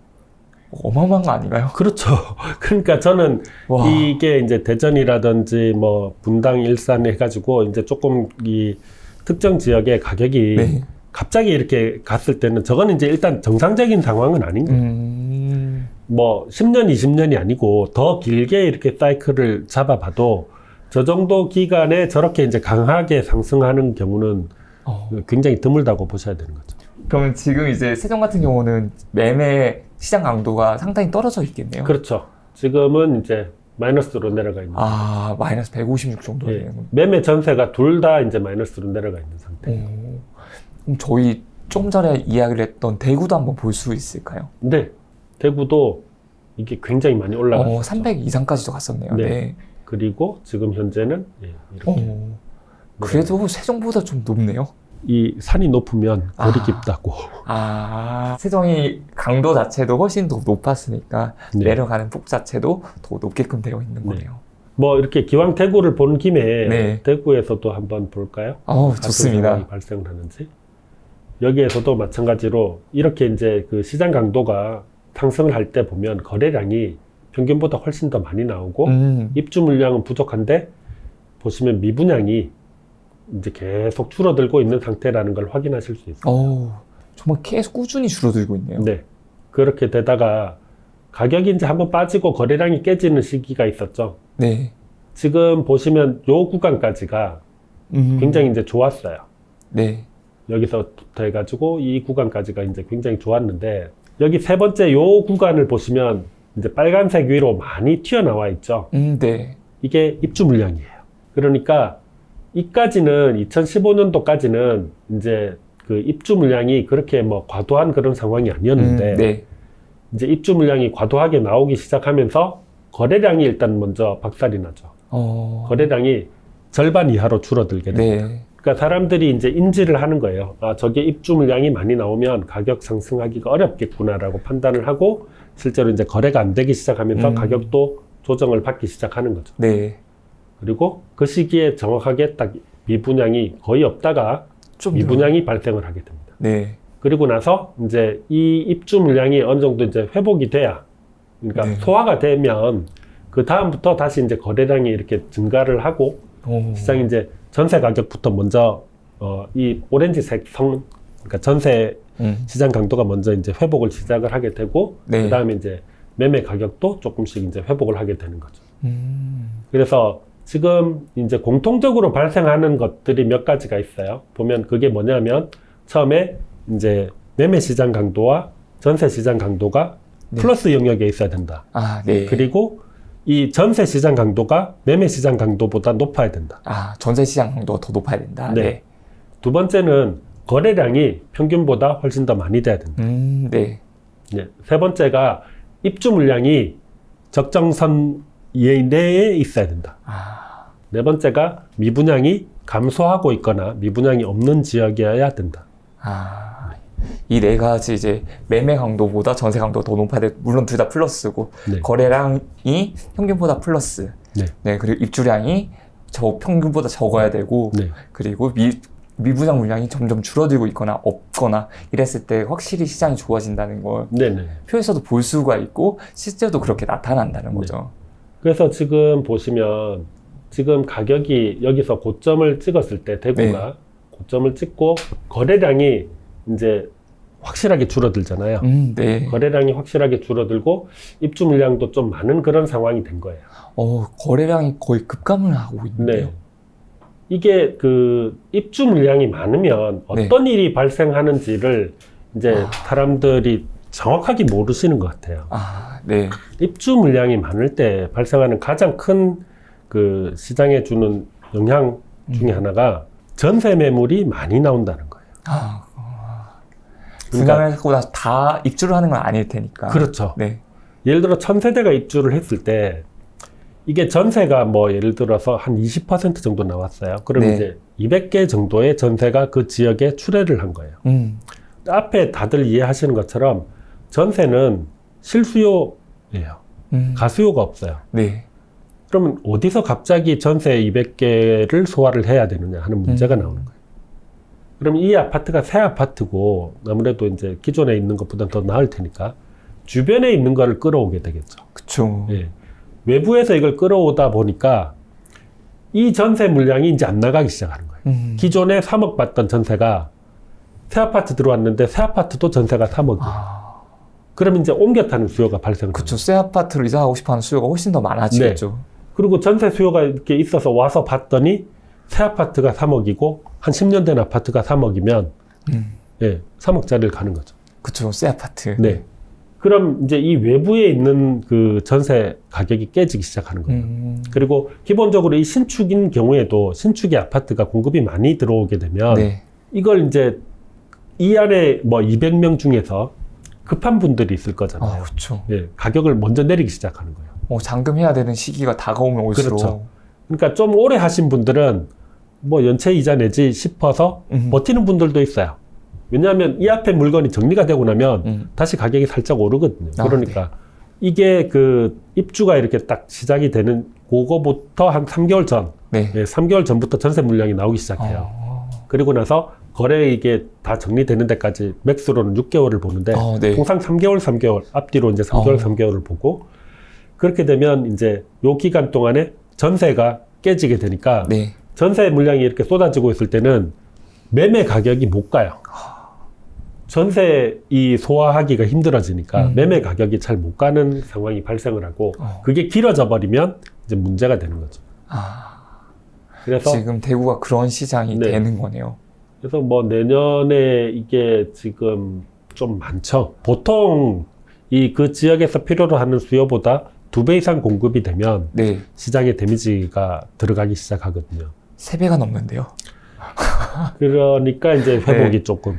Speaker 2: 어마어마한 거 아닌가요?
Speaker 1: 그렇죠. 그러니까 저는
Speaker 2: 와.
Speaker 1: 이게 이제 대전이라든지 뭐 분당, 일산 해가지고 이제 조금 이 특정 지역의 가격이
Speaker 2: 네.
Speaker 1: 갑자기 이렇게 갔을 때는 저거는 이제 일단 정상적인 상황은 아닌 거예요. 뭐 10년, 20년이 아니고 더 길게 이렇게 사이클을 잡아봐도 저 정도 기간에 저렇게 이제 강하게 상승하는 경우는 굉장히 드물다고 보셔야 되는 거죠.
Speaker 2: 그러면 지금 이제 세종 같은 경우는 매매 시장 강도가 상당히 떨어져 있겠네요.
Speaker 1: 그렇죠. 지금은 이제 마이너스로 내려가 있는.
Speaker 2: 아, 마이너스 156 정도
Speaker 1: 예.
Speaker 2: 되는.
Speaker 1: 매매 전세가 둘 다 이제 마이너스로 내려가 있는 상태예요.
Speaker 2: 그럼 저희 조금 전에 이야기를 했던 대구도 한번 볼 수 있을까요?
Speaker 1: 네. 대구도 이게 굉장히 많이 올라갔죠.
Speaker 2: 300 이상까지도 갔었네요.
Speaker 1: 네.
Speaker 2: 네.
Speaker 1: 그리고 지금 현재는 이렇게.
Speaker 2: 그래도 세종보다 좀 높네요.
Speaker 1: 이 산이 높으면 골이 깊다고.
Speaker 2: 세종이 강도 자체도 훨씬 더 높았으니까
Speaker 1: 네.
Speaker 2: 내려가는 폭 자체도 더 높게끔 되어 있는 거네요.
Speaker 1: 뭐 이렇게 기왕 대구를 보는 김에
Speaker 2: 네.
Speaker 1: 대구에서도 한번 볼까요?
Speaker 2: 좋습니다.
Speaker 1: 상황이 발생을 하는지. 여기에서도 마찬가지로 이렇게 이제 그 시장 강도가 상승을 할 때 보면 거래량이 평균보다 훨씬 더 많이 나오고 입주 물량은 부족한데 보시면 미분양이 이제 계속 줄어들고 있는 상태라는 걸 확인하실 수 있어요.
Speaker 2: 정말 계속 꾸준히 줄어들고 있네요.
Speaker 1: 네. 그렇게 되다가 가격이 이제 한번 빠지고 거래량이 깨지는 시기가 있었죠.
Speaker 2: 네.
Speaker 1: 지금 보시면 요 구간까지가 굉장히 이제 좋았어요.
Speaker 2: 네.
Speaker 1: 여기서부터 해가지고 이 구간까지가 이제 굉장히 좋았는데 여기 세 번째 요 구간을 보시면 이제 빨간색 위로 많이 튀어나와 있죠.
Speaker 2: 네.
Speaker 1: 이게 입주 물량이에요. 그러니까 이까지는 2015년도까지는 이제 그 입주 물량이 그렇게 뭐 과도한 그런 상황이 아니었는데
Speaker 2: 네.
Speaker 1: 이제 입주 물량이 과도하게 나오기 시작하면서 거래량이 일단 먼저 박살이 나죠. 거래량이 절반 이하로 줄어들게 됩니다.
Speaker 2: 네.
Speaker 1: 그러니까 사람들이 이제 인지를 하는 거예요. 저게 입주 물량이 많이 나오면 가격 상승하기가 어렵겠구나라고 판단을 하고 실제로 이제 거래가 안 되기 시작하면서 가격도 조정을 받기 시작하는 거죠.
Speaker 2: 네.
Speaker 1: 그리고 그 시기에 정확하게 딱 미분양이 거의 없다가 좀 미분양이 발생을 하게 됩니다.
Speaker 2: 네.
Speaker 1: 그리고 나서 이제 이 입주 물량이 어느 정도 이제 회복이 돼야, 그러니까
Speaker 2: 네.
Speaker 1: 소화가 되면 그 다음부터 다시 이제 거래량이 이렇게 증가를 하고 시장이 이제 전세 가격부터 먼저 이 오렌지색 그러니까 전세 시장 강도가 먼저 이제 회복을 시작을 하게 되고
Speaker 2: 네.
Speaker 1: 그 다음에 이제 매매 가격도 조금씩 이제 회복을 하게 되는 거죠. 그래서 지금 이제 공통적으로 발생하는 것들이 몇 가지가 있어요. 보면 그게 뭐냐면 처음에 이제 매매 시장 강도와 전세 시장 강도가
Speaker 2: 네.
Speaker 1: 플러스 영역에 있어야 된다.
Speaker 2: 네.
Speaker 1: 그리고 이 전세 시장 강도가 매매 시장 강도보다 높아야 된다.
Speaker 2: 전세 시장 강도가 더 높아야 된다.
Speaker 1: 네. 두 번째는 거래량이 평균보다 훨씬 더 많이 돼야 된다.
Speaker 2: 네.
Speaker 1: 네. 세 번째가 입주 물량이 적정선 내에 있어야 된다. 네 번째가 미분양이 감소하고 있거나 미분양이 없는 지역이어야 된다.
Speaker 2: 이 네 가지 이제 매매 강도보다 전세 강도가 더 높아야 돼. 물론 둘 다 플러스고
Speaker 1: 네.
Speaker 2: 거래량이 평균보다 플러스.
Speaker 1: 네.
Speaker 2: 그리고 입주량이 평균보다 적어야 되고
Speaker 1: 네.
Speaker 2: 그리고 미분양 물량이 점점 줄어들고 있거나 없거나 이랬을 때 확실히 시장이 좋아진다는 걸
Speaker 1: 네네.
Speaker 2: 표에서도 볼 수가 있고 실제로도 그렇게 나타난다는 거죠.
Speaker 1: 그래서 지금 보시면 지금 가격이 여기서 고점을 찍었을 때 대구가 고점을 찍고 거래량이 이제 확실하게 줄어들잖아요.
Speaker 2: 네.
Speaker 1: 거래량이 확실하게 줄어들고 입주 물량도 좀 많은 그런 상황이 된 거예요.
Speaker 2: 거래량이 거의 급감을 하고 있는데요.
Speaker 1: 네. 이게 그 입주 물량이 많으면 어떤 일이 발생하는지를 이제 사람들이 정확하게 모르시는 것 같아요.
Speaker 2: 네.
Speaker 1: 입주 물량이 많을 때 발생하는 가장 큰 그 시장에 주는 영향 중에 하나가 전세 매물이 많이 나온다는 거예요.
Speaker 2: 분양하고 나서 다 입주를 하는 건 아닐 테니까.
Speaker 1: 그렇죠.
Speaker 2: 네.
Speaker 1: 예를 들어 1000세대가 입주를 했을 때 이게 전세가 뭐 예를 들어서 한 20% 정도 나왔어요. 그럼
Speaker 2: 네.
Speaker 1: 이제 200개 정도의 전세가 그 지역에 출애를 한 거예요. 앞에 다들 이해하시는 것처럼 전세는 실수요예요. 가수요가 없어요.
Speaker 2: 네.
Speaker 1: 그러면 어디서 갑자기 전세 200개를 소화를 해야 되느냐 하는 문제가 나오는 거예요. 그럼 이 아파트가 새 아파트고 아무래도 이제 기존에 있는 것보다 더 나을 테니까 주변에 있는 거를 끌어오게 되겠죠.
Speaker 2: 그쵸.
Speaker 1: 예. 외부에서 이걸 끌어오다 보니까 이 전세 물량이 이제 안 나가기 시작하는 거예요. 기존에 3억 받던 전세가 새 아파트 들어왔는데 새 아파트도 전세가 3억이에요. 그럼 이제 옮겨 타는 수요가 발생을 합니다.
Speaker 2: 그쵸. 새 아파트로 이사하고 싶어 하는 수요가 훨씬 더 많아지겠죠.
Speaker 1: 그리고 전세 수요가 이렇게 있어서 와서 봤더니 새 아파트가 3억이고 한 10년 된 아파트가 3억이면 예, 3억짜리를 가는 거죠.
Speaker 2: 그쵸. 새 아파트.
Speaker 1: 네. 그럼 이제 이 외부에 있는 그 전세 가격이 깨지기 시작하는 거예요. 그리고 기본적으로 이 신축인 경우에도 신축의 아파트가 공급이 많이 들어오게 되면
Speaker 2: 네.
Speaker 1: 이걸 이제 이 안에 뭐 200명 중에서 급한 분들이 있을 거잖아요.
Speaker 2: 그렇죠.
Speaker 1: 예, 가격을 먼저 내리기 시작하는 거예요.
Speaker 2: 잔금해야 되는 시기가 다가오면 올수록.
Speaker 1: 그렇죠. 그러니까 좀 오래 하신 분들은 뭐 연체 이자 내지 싶어서 버티는 분들도 있어요. 왜냐하면 이 앞에 물건이 정리가 되고 나면 다시 가격이 살짝 오르거든요. 그러니까
Speaker 2: 네.
Speaker 1: 이게 그 입주가 이렇게 딱 시작이 되는 그거부터 한 3개월 전,
Speaker 2: 네.
Speaker 1: 예, 3개월 전부터 전세 물량이 나오기 시작해요. 그리고 나서 거래 이게 다 정리되는 데까지 맥스로는 6개월을 보는데
Speaker 2: 네.
Speaker 1: 통상 3개월 앞뒤로 이제 3개월을 보고 그렇게 되면 이제 요 기간 동안에 전세가 깨지게 되니까
Speaker 2: 네.
Speaker 1: 전세 물량이 이렇게 쏟아지고 있을 때는 매매 가격이 못 가요. 전세 이 소화하기가 힘들어지니까 매매 가격이 잘 못 가는 상황이 발생을 하고 그게 길어져 버리면 이제 문제가 되는 거죠. 그래서
Speaker 2: 지금 대구가 그런 시장이
Speaker 1: 네.
Speaker 2: 되는 거네요.
Speaker 1: 그래서 뭐 내년에 이게 지금 좀 많죠. 보통 이 그 지역에서 필요로 하는 수요보다 2배 이상 공급이 되면
Speaker 2: 네.
Speaker 1: 시장에 데미지가 들어가기 시작하거든요.
Speaker 2: 3배가 넘는데요.
Speaker 1: 그러니까 이제 회복이
Speaker 2: 네.
Speaker 1: 조금.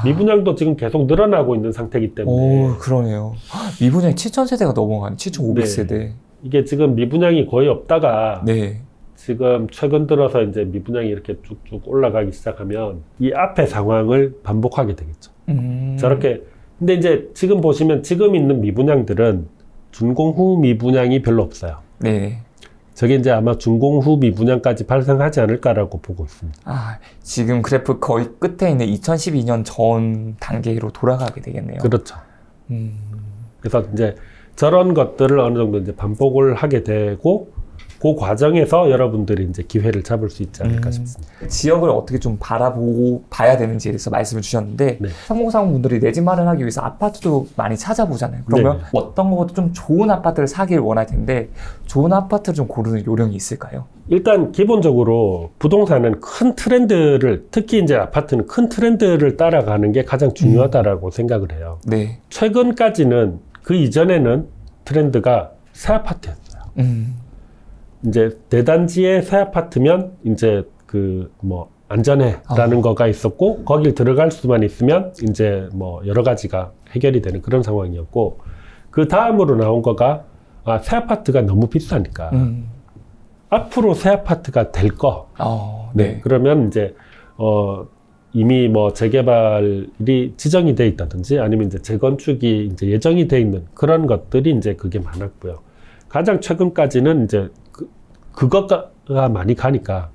Speaker 1: 미분양도 지금 계속 늘어나고 있는 상태이기 때문에.
Speaker 2: 그러네요. 미분양이 7,000세대가 넘어가는 7,500세대.
Speaker 1: 이게 지금 미분양이 거의 없다가
Speaker 2: 네.
Speaker 1: 지금 최근 들어서 이제 미분양이 이렇게 쭉쭉 올라가기 시작하면 이 앞의 상황을 반복하게 되겠죠. 저렇게. 근데 이제 지금 보시면 지금 있는 미분양들은 준공 후 미분양이 별로 없어요.
Speaker 2: 네.
Speaker 1: 저게 이제 아마 준공 후 미분양까지 발생하지 않을까라고 보고 있습니다.
Speaker 2: 지금 그래프 거의 끝에 있는 2012년 전 단계로 돌아가게 되겠네요.
Speaker 1: 그렇죠. 그래서 이제 저런 것들을 어느 정도 이제 반복을 하게 되고 그 과정에서 여러분들이 이제 기회를 잡을 수 있지 않을까 싶습니다.
Speaker 2: 지역을 어떻게 좀 바라보고 봐야 되는지에 대해서 말씀을 주셨는데
Speaker 1: 네.
Speaker 2: 3030 분들이 내 집 마련하기 위해서 아파트도 많이 찾아보잖아요. 그러면
Speaker 1: 네.
Speaker 2: 어떤 것보다 좀 좋은 아파트를 사길 원할 텐데 좋은 아파트를 좀 고르는 요령이 있을까요?
Speaker 1: 일단 기본적으로 부동산은 큰 트렌드를 특히 이제 아파트는 큰 트렌드를 따라가는 게 가장 중요하다라고 생각을 해요.
Speaker 2: 네.
Speaker 1: 최근까지는 그 이전에는 트렌드가 새 아파트였어요. 이제 대단지의 새 아파트면 이제 그 뭐 안전해라는 거가 있었고 거길 들어갈 수만 있으면 이제 뭐 여러 가지가 해결이 되는 그런 상황이었고 그 다음으로 나온 거가 새 아파트가 너무 비싸니까 앞으로 새 아파트가 될 거.
Speaker 2: 네.
Speaker 1: 그러면 이제 이미 뭐 재개발이 지정이 돼 있다든지 아니면 이제 재건축이 이제 예정이 돼 있는 그런 것들이 이제 그게 많았고요. 가장 최근까지는 이제 그거가 많이 가니까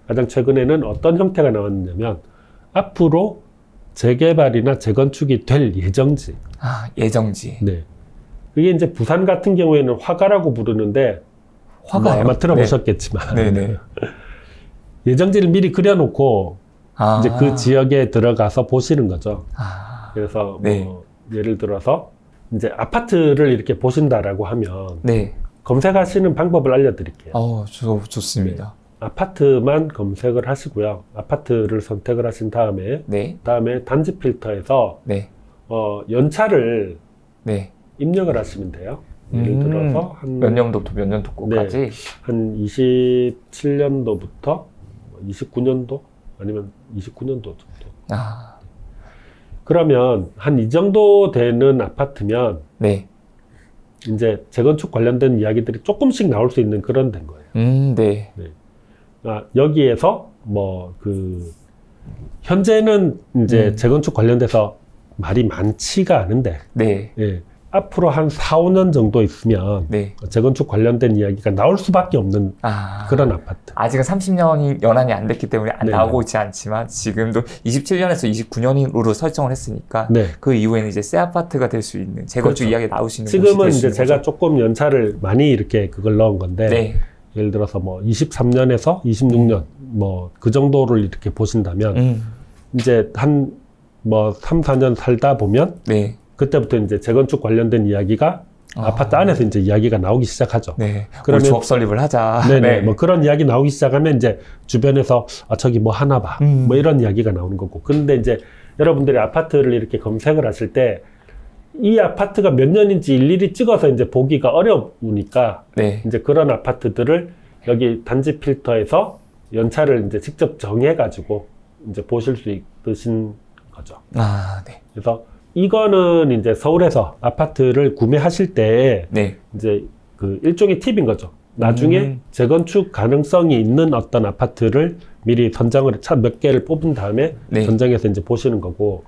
Speaker 1: 가장 최근에는 어떤 형태가 나왔냐면 앞으로 재개발이나 재건축이 될 예정지.
Speaker 2: 예정지.
Speaker 1: 네. 그게 이제 부산 같은 경우에는 화가라고 부르는데
Speaker 2: 화가요?
Speaker 1: 뭐 아마 들어보셨겠지만
Speaker 2: 네네.
Speaker 1: 예정지를 미리 그려놓고 이제 그 지역에 들어가서 보시는 거죠. 그래서
Speaker 2: 네.
Speaker 1: 뭐 예를 들어서 이제 아파트를 이렇게 보신다라고 하면
Speaker 2: 네.
Speaker 1: 검색하시는 방법을 알려드릴게요.
Speaker 2: 좋습니다.
Speaker 1: 아파트만 검색을 하시고요. 아파트를 선택을 하신 다음에
Speaker 2: 네.
Speaker 1: 그다음에 단지 필터에서
Speaker 2: 네.
Speaker 1: 연차를
Speaker 2: 네.
Speaker 1: 입력을 하시면 돼요. 예를 들어서
Speaker 2: 몇 년도부터 몇 년도까지?
Speaker 1: 한 27년도부터 29년도 아니면 29년도 정도. 그러면 한 이 정도 되는 아파트면
Speaker 2: 네.
Speaker 1: 이제 재건축 관련된 이야기들이 조금씩 나올 수 있는 그런 된 거예요.
Speaker 2: 네.
Speaker 1: 여기에서 현재는 이제 재건축 관련돼서 말이 많지가 않은데
Speaker 2: 네.
Speaker 1: 예, 앞으로 한 4, 5년 정도 있으면
Speaker 2: 네.
Speaker 1: 재건축 관련된 이야기가 나올 수밖에 없는 그런 아파트.
Speaker 2: 아직은 30년이 연한이 안 됐기 때문에
Speaker 1: 네네.
Speaker 2: 나오고 있지 않지만 지금도 27년에서 29년으로 설정을 했으니까
Speaker 1: 네.
Speaker 2: 그 이후에는 이제 새 아파트가 될 수 있는 재건축
Speaker 1: 그렇죠.
Speaker 2: 이야기 나올 수 있는
Speaker 1: 지금은
Speaker 2: 곳이
Speaker 1: 이제
Speaker 2: 될수
Speaker 1: 제가
Speaker 2: 있는 거죠.
Speaker 1: 조금 연차를 많이 이렇게 그걸 넣은 건데
Speaker 2: 네.
Speaker 1: 예를 들어서 뭐 23년에서 26년 뭐 그 정도를 이렇게 보신다면 이제 한 뭐 3, 4년 살다 보면
Speaker 2: 네.
Speaker 1: 그때부터 이제 재건축 관련된 이야기가 아파트 안에서 이제 이야기가 나오기 시작하죠.
Speaker 2: 네.
Speaker 1: 그러면
Speaker 2: 조합 설립을 하자.
Speaker 1: 네네. 뭐 그런 이야기 나오기 시작하면 이제 주변에서 저기 뭐 하나 봐. 뭐 이런 이야기가 나오는 거고. 근데 이제 여러분들이 아파트를 이렇게 검색을 하실 때 이 아파트가 몇 년인지 일일이 찍어서 이제 보기가 어려우니까
Speaker 2: 네.
Speaker 1: 이제 그런 아파트들을 여기 단지 필터에서 연차를 이제 직접 정해가지고 이제 보실 수 있으신 거죠.
Speaker 2: 네.
Speaker 1: 그래서 이거는 이제 서울에서 아파트를 구매하실 때
Speaker 2: 네.
Speaker 1: 이제 그 일종의 팁인 거죠. 나중에 재건축 가능성이 있는 어떤 아파트를 미리 선정을 몇 개를 뽑은 다음에
Speaker 2: 네.
Speaker 1: 선정해서 이제 보시는 거고,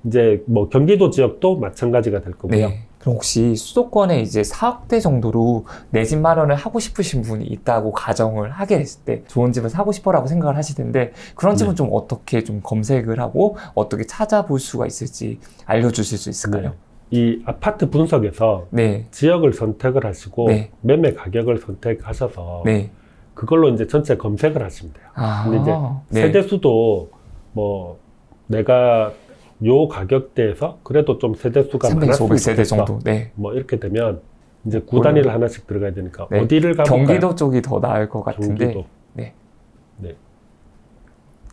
Speaker 1: 이제 뭐 경기도 지역도 마찬가지가 될 거고요.
Speaker 2: 네. 그럼 혹시 수도권에 이제 4억대 정도로 내 집 마련을 하고 싶으신 분이 있다고 가정을 하게 됐을 때 좋은 집을 사고 싶어라고 생각을 하시던데 그런 집은 좀 어떻게 좀 검색을 하고 어떻게 찾아볼 수가 있을지 알려주실 수 있을까요?
Speaker 1: 이 아파트 분석에서
Speaker 2: 네.
Speaker 1: 지역을 선택을 하시고
Speaker 2: 네.
Speaker 1: 매매 가격을 선택하셔서
Speaker 2: 네.
Speaker 1: 그걸로 이제 전체 검색을 하시면 돼요. 근데 이제
Speaker 2: 네.
Speaker 1: 세대수도 뭐 내가 요 가격대에서 그래도 좀 세대수가
Speaker 2: 300,
Speaker 1: 많았으면
Speaker 2: 500세대
Speaker 1: 좋겠어.
Speaker 2: 정도. 네.
Speaker 1: 뭐 이렇게 되면 이제 구 단위를 하나씩 들어가야 되니까
Speaker 2: 네.
Speaker 1: 어디를 가볼까요?
Speaker 2: 경기도 쪽이 더 나을 것 같은데.
Speaker 1: 경기도.
Speaker 2: 네.
Speaker 1: 네.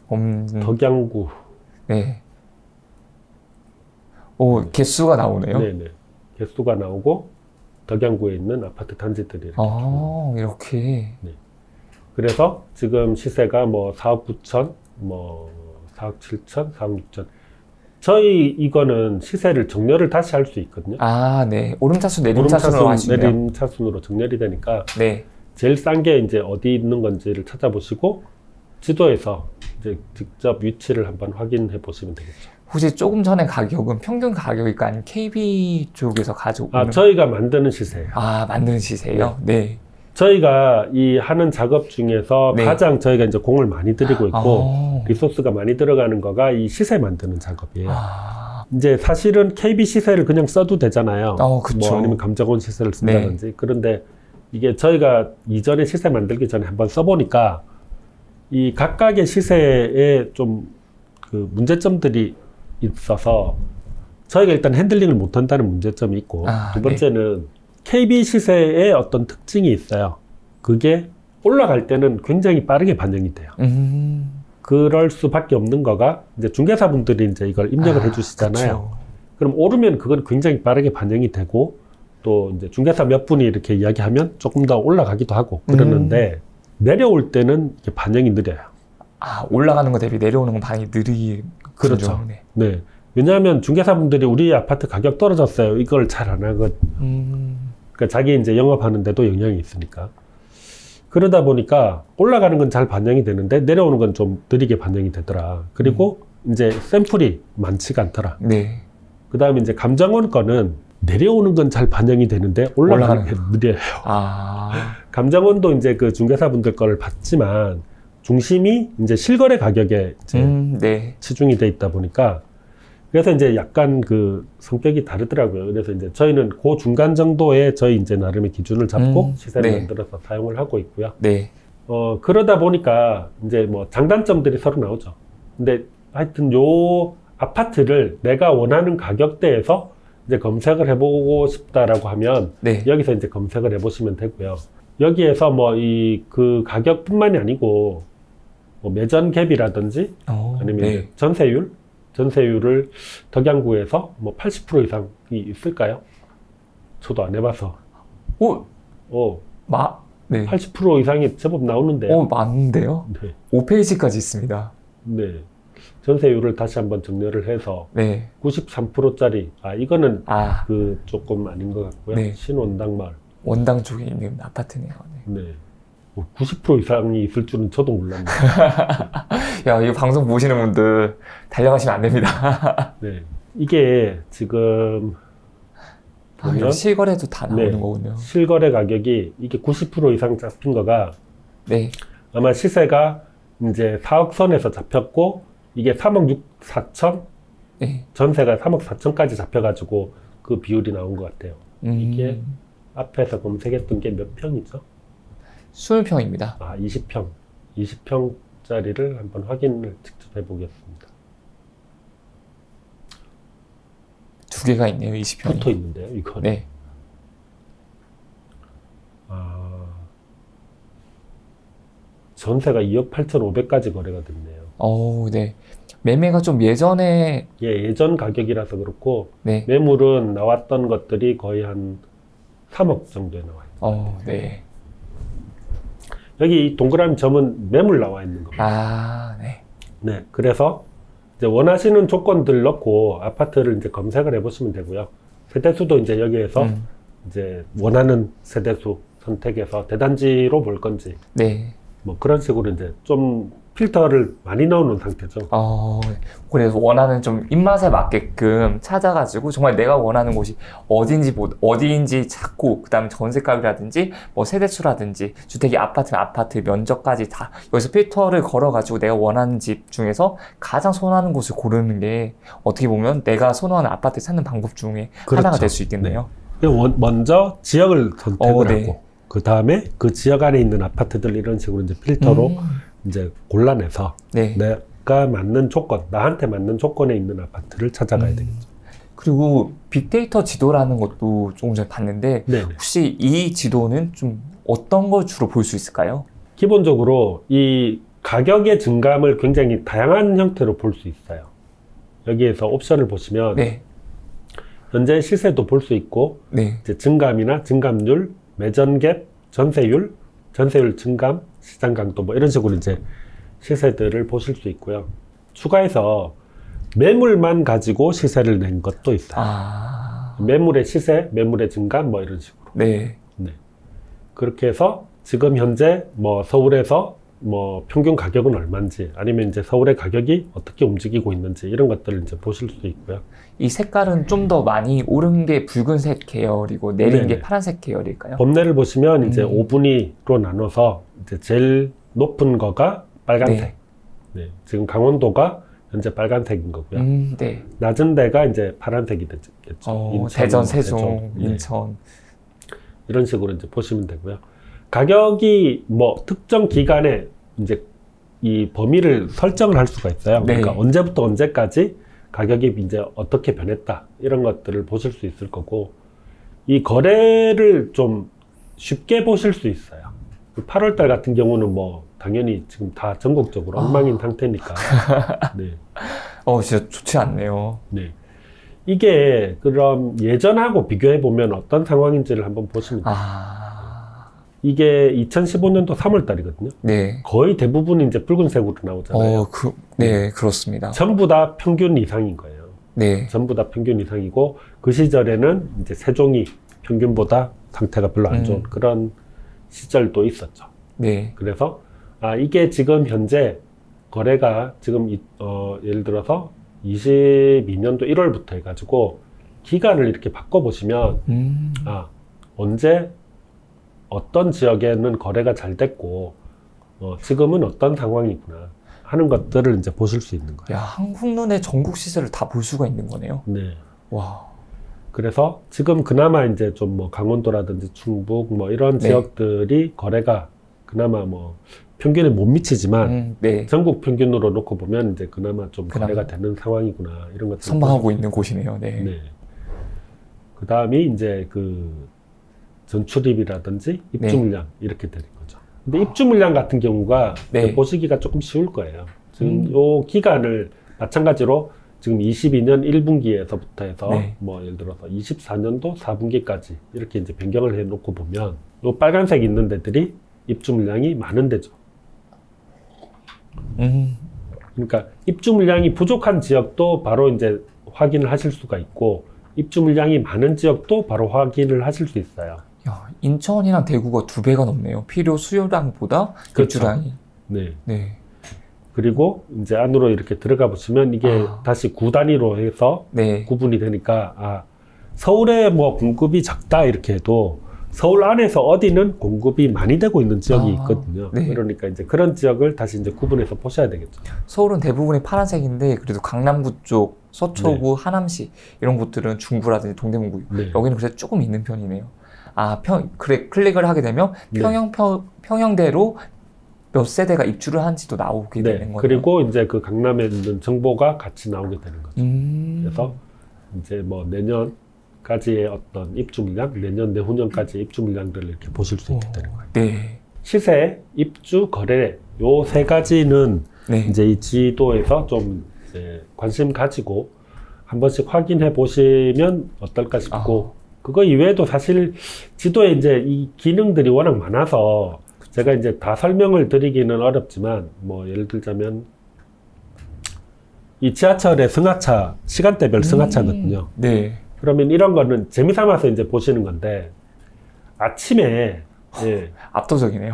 Speaker 2: 덕
Speaker 1: 덕양구.
Speaker 2: 네. 오, 개수가 나오네요.
Speaker 1: 네네. 개수가 나오고 덕양구에 있는 아파트 단지들이 이렇게.
Speaker 2: 이렇게.
Speaker 1: 네. 그래서 지금 시세가 뭐 4억 9천, 뭐 4억 7천, 4억 6천. 저희 이거는 시세를 정렬을 다시 할 수 있거든요.
Speaker 2: 네. 오름차순, 내림차순으로 하시면.
Speaker 1: 내림차순으로 정렬이 되니까
Speaker 2: 네.
Speaker 1: 제일 싼 게 이제 어디 있는 건지를 찾아보시고 지도에서 이제 직접 위치를 한번 확인해 보시면 되겠죠.
Speaker 2: 혹시 조금 전에 가격은 평균 가격일까 아니면 KB 쪽에서 가져오는?
Speaker 1: 저희가 만드는 시세예요.
Speaker 2: 만드는 시세요? 네.
Speaker 1: 저희가 이 하는 작업 중에서
Speaker 2: 네.
Speaker 1: 가장 저희가 이제 공을 많이 들이고 있고 리소스가 많이 들어가는 거가 이 시세 만드는 작업이에요. 이제 사실은 KB 시세를 그냥 써도 되잖아요.
Speaker 2: 그쵸.
Speaker 1: 뭐 아니면 감정원 시세를 쓴다든지. 네. 그런데 이게 저희가 이전에 시세 만들기 전에 한번 써보니까 이 각각의 시세에 좀 그 문제점들이 있어서 저희가 일단 핸들링을 못한다는 문제점이 있고 두 번째는 KB 시세의 어떤 특징이 있어요. 그게 올라갈 때는 굉장히 빠르게 반영이 돼요. 그럴 수밖에 없는 거가 이제 중개사분들이 이제 이걸 입력을 해주시잖아요.
Speaker 2: 그쵸.
Speaker 1: 그럼 오르면 그건 굉장히 빠르게 반영이 되고 또 이제 중개사 몇 분이 이렇게 이야기하면 조금 더 올라가기도 하고 그러는데 내려올 때는 이게 반영이 느려요.
Speaker 2: 올라가는 거 대비 내려오는 건 반응이 느리.
Speaker 1: 그렇죠. 네. 왜냐하면 중개사분들이 우리 아파트 가격 떨어졌어요. 이걸 잘 안 하거든요. 그러니까 자기 이제 영업하는데도 영향이 있으니까. 그러다 보니까 올라가는 건 잘 반영이 되는데 내려오는 건 좀 느리게 반영이 되더라. 그리고 이제 샘플이 많지가 않더라.
Speaker 2: 네.
Speaker 1: 그 다음에 이제 감정원 거는 내려오는 건 잘 반영이 되는데 올라가는 게 느려요. 감정원도 이제 그 중개사분들 거를 봤지만 중심이 이제 실거래 가격에 이제 치중이 돼 있다 보니까 그래서 이제 약간 그 성격이 다르더라고요. 그래서 이제 저희는 그 중간 정도의 저희 이제 나름의 기준을 잡고 시세를 만들어서 사용을 하고 있고요.
Speaker 2: 네.
Speaker 1: 그러다 보니까 이제 뭐 장단점들이 서로 나오죠. 근데 하여튼 요 아파트를 내가 원하는 가격대에서 이제 검색을 해보고 싶다라고 하면
Speaker 2: 네.
Speaker 1: 여기서 이제 검색을 해보시면 되고요. 여기에서 뭐 그 가격뿐만이 아니고 뭐 매전 갭이라든지 아니면
Speaker 2: 네.
Speaker 1: 이제 전세율을 덕양구에서 뭐 80% 이상이 있을까요? 저도 안 해봐서.
Speaker 2: 네.
Speaker 1: 80% 이상이 제법 나오는데요.
Speaker 2: 많은데요?
Speaker 1: 네.
Speaker 2: 5페이지까지 있습니다.
Speaker 1: 네. 전세율을 다시 한번 정렬을 해서
Speaker 2: 네.
Speaker 1: 93%짜리 이거는
Speaker 2: 아,
Speaker 1: 그 조금 아닌 것 같고요.
Speaker 2: 네.
Speaker 1: 신원당마을.
Speaker 2: 원당 쪽에 있는 아파트네요. 네.
Speaker 1: 네. 90% 이상이 있을 줄은 저도 몰랐네요.
Speaker 2: 야, 이 방송 보시는 분들 달려가시면 안 됩니다.
Speaker 1: 네. 이게 지금 보면
Speaker 2: 실거래도 다 나오는
Speaker 1: 네.
Speaker 2: 거군요.
Speaker 1: 실거래 가격이 이게 90% 이상 잡힌 거가
Speaker 2: 네.
Speaker 1: 아마 시세가 이제 4억 선에서 잡혔고 이게 3억 6, 4천
Speaker 2: 네.
Speaker 1: 전세가 3억 4천까지 잡혀가지고 그 비율이 나온 것 같아요. 이게 앞에서 검색했던 게 몇 평이죠?
Speaker 2: 20평입니다.
Speaker 1: 20평. 20평짜리를 한번 확인을 직접 해보겠습니다.
Speaker 2: 두 개가 있네요, 20평이.
Speaker 1: 붙어 있는데요, 이거.
Speaker 2: 네.
Speaker 1: 전세가 2억 8,500까지 거래가 됐네요.
Speaker 2: 네. 매매가 좀 예전에.
Speaker 1: 예, 예전 가격이라서 그렇고,
Speaker 2: 네.
Speaker 1: 매물은 나왔던 것들이 거의 한 3억 정도에 나와요.
Speaker 2: 네.
Speaker 1: 여기 이 동그라미 점은 매물 나와 있는 겁니다.
Speaker 2: 네.
Speaker 1: 네, 그래서 이제 원하시는 조건들 넣고 아파트를 이제 검색을 해보시면 되고요. 세대수도 이제 여기에서 이제 원하는 세대수 선택해서 대단지로 볼 건지,
Speaker 2: 네.
Speaker 1: 뭐 그런 식으로 이제 좀 필터를 많이 넣어놓은 상태죠.
Speaker 2: 그래서 원하는 좀 입맛에 맞게끔 찾아가지고 정말 내가 원하는 곳이 어디인지 찾고, 그 다음에 전세값이라든지 뭐 세대수라든지 주택이 아파트면 아파트 면적까지 다 여기서 필터를 걸어가지고 내가 원하는 집 중에서 가장 선호하는 곳을 고르는 게 어떻게 보면 내가 선호하는 아파트 찾는 방법 중에
Speaker 1: 그렇죠.
Speaker 2: 하나가 될 수 있겠네요.
Speaker 1: 네. 먼저 지역을 선택을
Speaker 2: 네.
Speaker 1: 하고 그 다음에 그 지역 안에 있는 아파트들 이런 식으로 이제 필터로 이제 골라내서
Speaker 2: 네.
Speaker 1: 내가 맞는 조건, 나한테 맞는 조건에 있는 아파트를 찾아가야 되겠죠.
Speaker 2: 그리고 빅데이터 지도라는 것도 조금 전에 봤는데
Speaker 1: 네네.
Speaker 2: 혹시 이 지도는 좀 어떤 걸 주로 볼 수 있을까요?
Speaker 1: 기본적으로 이 가격의 증감을 굉장히 다양한 형태로 볼 수 있어요. 여기에서 옵션을 보시면
Speaker 2: 네.
Speaker 1: 현재 시세도 볼 수 있고
Speaker 2: 네.
Speaker 1: 이제 증감이나 증감률, 매전갭, 전세율 증감, 시장 강도 뭐 이런 식으로 이제 시세들을 보실 수 있고요. 추가해서 매물만 가지고 시세를 낸 것도 있어요. 매물의 시세, 매물의 증감 뭐 이런 식으로.
Speaker 2: 네.
Speaker 1: 그렇게 해서 지금 현재 뭐 서울에서 뭐 평균 가격은 얼마인지 아니면 이제 서울의 가격이 어떻게 움직이고 있는지 이런 것들을 이제 보실 수 있고요.
Speaker 2: 이 색깔은 좀 더 많이 오른 게 붉은색 계열이고 내린
Speaker 1: 네네.
Speaker 2: 게 파란색 계열일까요?
Speaker 1: 범례를 보시면 이제 5분위로 나눠서 이제 제일 높은 거가 빨간색. 네. 지금 강원도가 현재 빨간색인 거고요.
Speaker 2: 네.
Speaker 1: 낮은 데가 이제 파란색이 되겠죠. 인천,
Speaker 2: 대전, 세종,
Speaker 1: 대전. 네.
Speaker 2: 인천.
Speaker 1: 이런 식으로 이제 보시면 되고요. 가격이 뭐 특정 기간에 이제 이 범위를 설정을 할 수가 있어요.
Speaker 2: 네.
Speaker 1: 그러니까 언제부터 언제까지 가격이 이제 어떻게 변했다 이런 것들을 보실 수 있을 거고 이 거래를 좀 쉽게 보실 수 있어요. 8월달 같은 경우는 뭐 당연히 지금 다 전국적으로 엉망인 상태니까. 네.
Speaker 2: 진짜 좋지 않네요.
Speaker 1: 네. 이게 그럼 예전하고 비교해 보면 어떤 상황인지를 한번 보시면 돼요. 이게 2015년도 3월 달이거든요.
Speaker 2: 네.
Speaker 1: 거의 대부분 이제 붉은색으로 나오잖아요.
Speaker 2: 네, 그렇습니다.
Speaker 1: 전부 다 평균 이상인 거예요.
Speaker 2: 네.
Speaker 1: 전부 다 평균 이상이고 그 시절에는 이제 세종이 평균보다 상태가 별로 안 좋은 그런 시절도 있었죠.
Speaker 2: 네.
Speaker 1: 그래서 이게 지금 현재 거래가 지금 예를 들어서 22년도 1월부터 해가지고 기간을 이렇게 바꿔보시면 언제 어떤 지역에는 거래가 잘 됐고 지금은 어떤 상황이구나 하는 것들을 이제 보실 수 있는 거예요.
Speaker 2: 야, 한국눈에 전국 시세를 다 볼 수가 있는 거네요.
Speaker 1: 네.
Speaker 2: 와.
Speaker 1: 그래서 지금 그나마 이제 좀 뭐 강원도라든지 충북 뭐 이런 지역들이 거래가 그나마 뭐 평균에 못 미치지만
Speaker 2: 네.
Speaker 1: 전국 평균으로 놓고 보면 이제 그나마 좀
Speaker 2: 그나마.
Speaker 1: 거래가 되는 상황이구나 이런 것들
Speaker 2: 선방하고 있는 곳이네요. 네.
Speaker 1: 네. 그 다음이 이제 그 전출입이라든지 입주 물량 이렇게 되는 거죠. 근데 입주 물량 같은 경우가
Speaker 2: 네.
Speaker 1: 보시기가 조금 쉬울 거예요. 지금 요 기간을 마찬가지로 지금 22년 1분기에서부터 해서
Speaker 2: 네.
Speaker 1: 뭐 예를 들어서 24년도 4분기까지 이렇게 이제 변경을 해 놓고 보면 요 빨간색 있는 데들이 입주 물량이 많은 데죠. 그러니까 입주 물량이 부족한 지역도 바로 이제 확인을 하실 수가 있고 입주 물량이 많은 지역도 바로 확인을 하실 수 있어요.
Speaker 2: 야, 인천이랑 대구가 2배가 넘네요. 필요 수요량보다
Speaker 1: 그렇죠.
Speaker 2: 입주량이.
Speaker 1: 네.
Speaker 2: 네.
Speaker 1: 그리고 이제 안으로 이렇게 들어가 보시면 이게 다시 구 단위로 해서
Speaker 2: 네.
Speaker 1: 구분이 되니까 서울에 뭐 공급이 작다 이렇게 해도 서울 안에서 어디는 공급이 많이 되고 있는 지역이 있거든요.
Speaker 2: 네.
Speaker 1: 그러니까 이제 그런 지역을 다시 이제 구분해서 보셔야 되겠죠.
Speaker 2: 서울은 대부분이 파란색인데 그래도 강남구 쪽, 서초구, 하남시 이런 곳들은 중구라든지 동대문구
Speaker 1: 네.
Speaker 2: 여기는 그래도 조금 있는 편이네요. 그래 클릭을 하게 되면 평형대로 몇 세대가 입주를 한지도 나오게 되는 거예요.
Speaker 1: 그리고 이제 그 강남에 있는 정보가 같이 나오게 되는 거죠. 그래서 이제 뭐 내년까지의 어떤 입주 물량, 내년 내후년까지 입주 물량들을 이렇게 보실 수 있게 되는 거예요.
Speaker 2: 네.
Speaker 1: 시세, 입주, 거래 요 세 가지는
Speaker 2: 네.
Speaker 1: 이제 이 지도에서 좀 이제 관심 가지고 한 번씩 확인해 보시면 어떨까 싶고 그거 이외에도 사실 지도에 이제 이 기능들이 워낙 많아서 제가 이제 다 설명을 드리기는 어렵지만 뭐 예를 들자면 이 지하철의 승하차 시간대별 승하차거든요.
Speaker 2: 네.
Speaker 1: 그러면 이런 거는 재미삼아서 이제 보시는 건데 아침에
Speaker 2: 압도적이네요.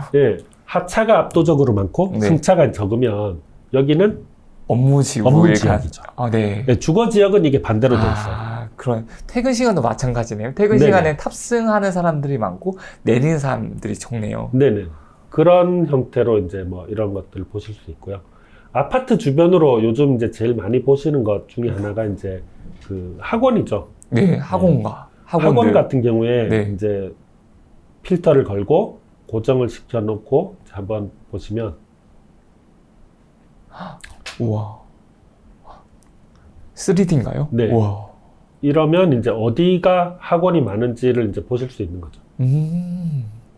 Speaker 1: 하차가 압도적으로 많고
Speaker 2: 네.
Speaker 1: 승차가 적으면 여기는
Speaker 2: 업무
Speaker 1: 지역이죠.
Speaker 2: 네.
Speaker 1: 주거 지역은 이게 반대로 돼 있어요.
Speaker 2: 그런 퇴근 시간도 마찬가지네요. 퇴근 시간에 탑승하는 사람들이 많고 내리는 사람들이 적네요.
Speaker 1: 네네. 그런 형태로 이제 뭐 이런 것들 보실 수 있고요. 아파트 주변으로 요즘 이제 제일 많이 보시는 것 중에 하나가 이제 그 학원이죠.
Speaker 2: 네, 학원가.
Speaker 1: 학원 같은 경우에
Speaker 2: 네.
Speaker 1: 이제 필터를 걸고 고정을 시켜 놓고 한번 보시면
Speaker 2: 우와. 3D인가요?
Speaker 1: 네.
Speaker 2: 우와.
Speaker 1: 이러면 이제 어디가 학원이 많은지를 이제 보실 수 있는 거죠.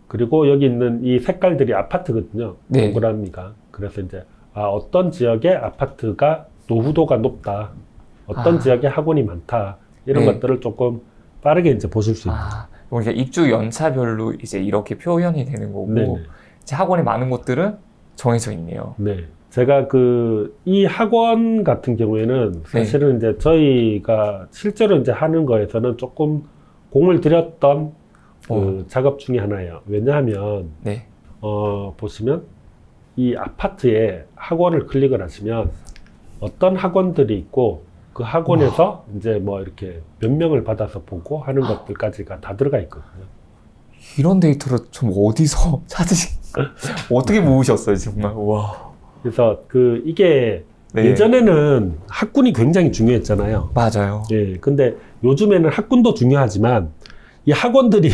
Speaker 1: 그리고 여기 있는 이 색깔들이 아파트거든요.
Speaker 2: 네.
Speaker 1: 동그라미가. 그래서 이제 어떤 지역에 아파트가 노후도가 높다. 어떤 지역에 학원이 많다. 이런 것들을 조금 빠르게 이제 보실 수 있는 거죠.
Speaker 2: 그러니까 입주 연차별로 이제 이렇게 표현이 되는 거고
Speaker 1: 네네.
Speaker 2: 이제 학원이 많은 곳들은 정해져 있네요.
Speaker 1: 네. 제가 이 학원 같은 경우에는 사실은 이제 저희가 실제로 이제 하는 거에서는 조금 공을 들였던 그 작업 중에 하나예요. 왜냐하면, 보시면 이 아파트에 학원을 클릭을 하시면 어떤 학원들이 있고 그 학원에서 이제 뭐 이렇게 몇 명을 받아서 보고 하는 것들까지가 다 들어가 있거든요.
Speaker 2: 이런 데이터를 좀 어디서 어떻게 모으셨어요, 정말? 와.
Speaker 1: 그래서 이게 예전에는 학군이 굉장히 중요했잖아요.
Speaker 2: 맞아요.
Speaker 1: 근데 요즘에는 학군도 중요하지만 이 학원들이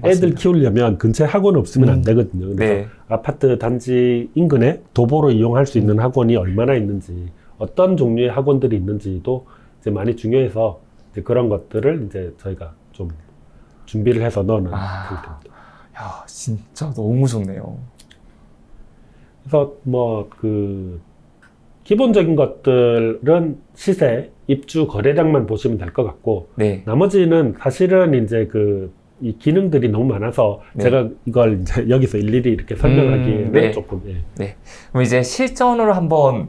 Speaker 1: 애들 키우려면 근처에 학원 없으면 안 되거든요. 그래서 아파트 단지 인근에 도보로 이용할 수 있는 학원이 얼마나 있는지, 어떤 종류의 학원들이 있는지도 이제 많이 중요해서 이제 그런 것들을 이제 저희가 좀 준비를 해서 넣는 상태입니다.
Speaker 2: 야, 진짜 너무 좋네요.
Speaker 1: 그래서 뭐 기본적인 것들은 시세, 입주, 거래량만 보시면 될 것 같고, 나머지는 사실은 이제 이 기능들이 너무 많아서 제가 이걸 이제 여기서 일일이 이렇게 설명하기에는 조금.
Speaker 2: 그럼 이제 실전으로 한번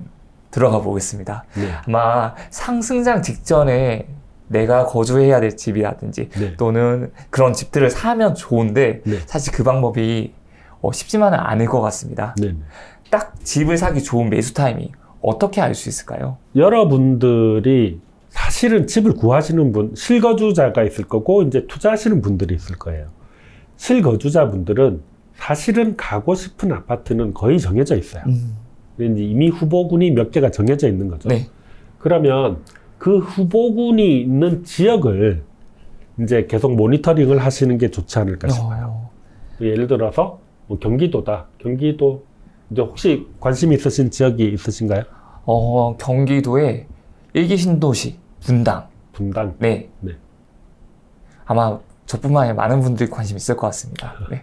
Speaker 2: 들어가 보겠습니다. 아마 상승장 직전에 내가 거주해야 될 집이라든지 또는 그런 집들을 사면 좋은데 사실 그 방법이 쉽지만은 않을 것 같습니다. 딱 집을 사기 좋은 매수 타이밍 어떻게 알 수 있을까요?
Speaker 1: 여러분들이 사실은 집을 구하시는 분, 실거주자가 있을 거고 이제 투자하시는 분들이 있을 거예요. 실거주자분들은 사실은 가고 싶은 아파트는 거의 정해져 있어요. 이미 후보군이 몇 개가 정해져 있는 거죠. 그러면 그 후보군이 있는 지역을 이제 계속 모니터링을 하시는 게 좋지 않을까 싶어요. 예를 들어서 뭐 경기도다. 경기도 이제 혹시 관심 있으신 지역이 있으신가요?
Speaker 2: 경기도의 일기 신도시 분당.
Speaker 1: 분당.
Speaker 2: 네.
Speaker 1: 네.
Speaker 2: 아마 저뿐만 아니라 많은 분들이 관심 있을 것 같습니다. 네.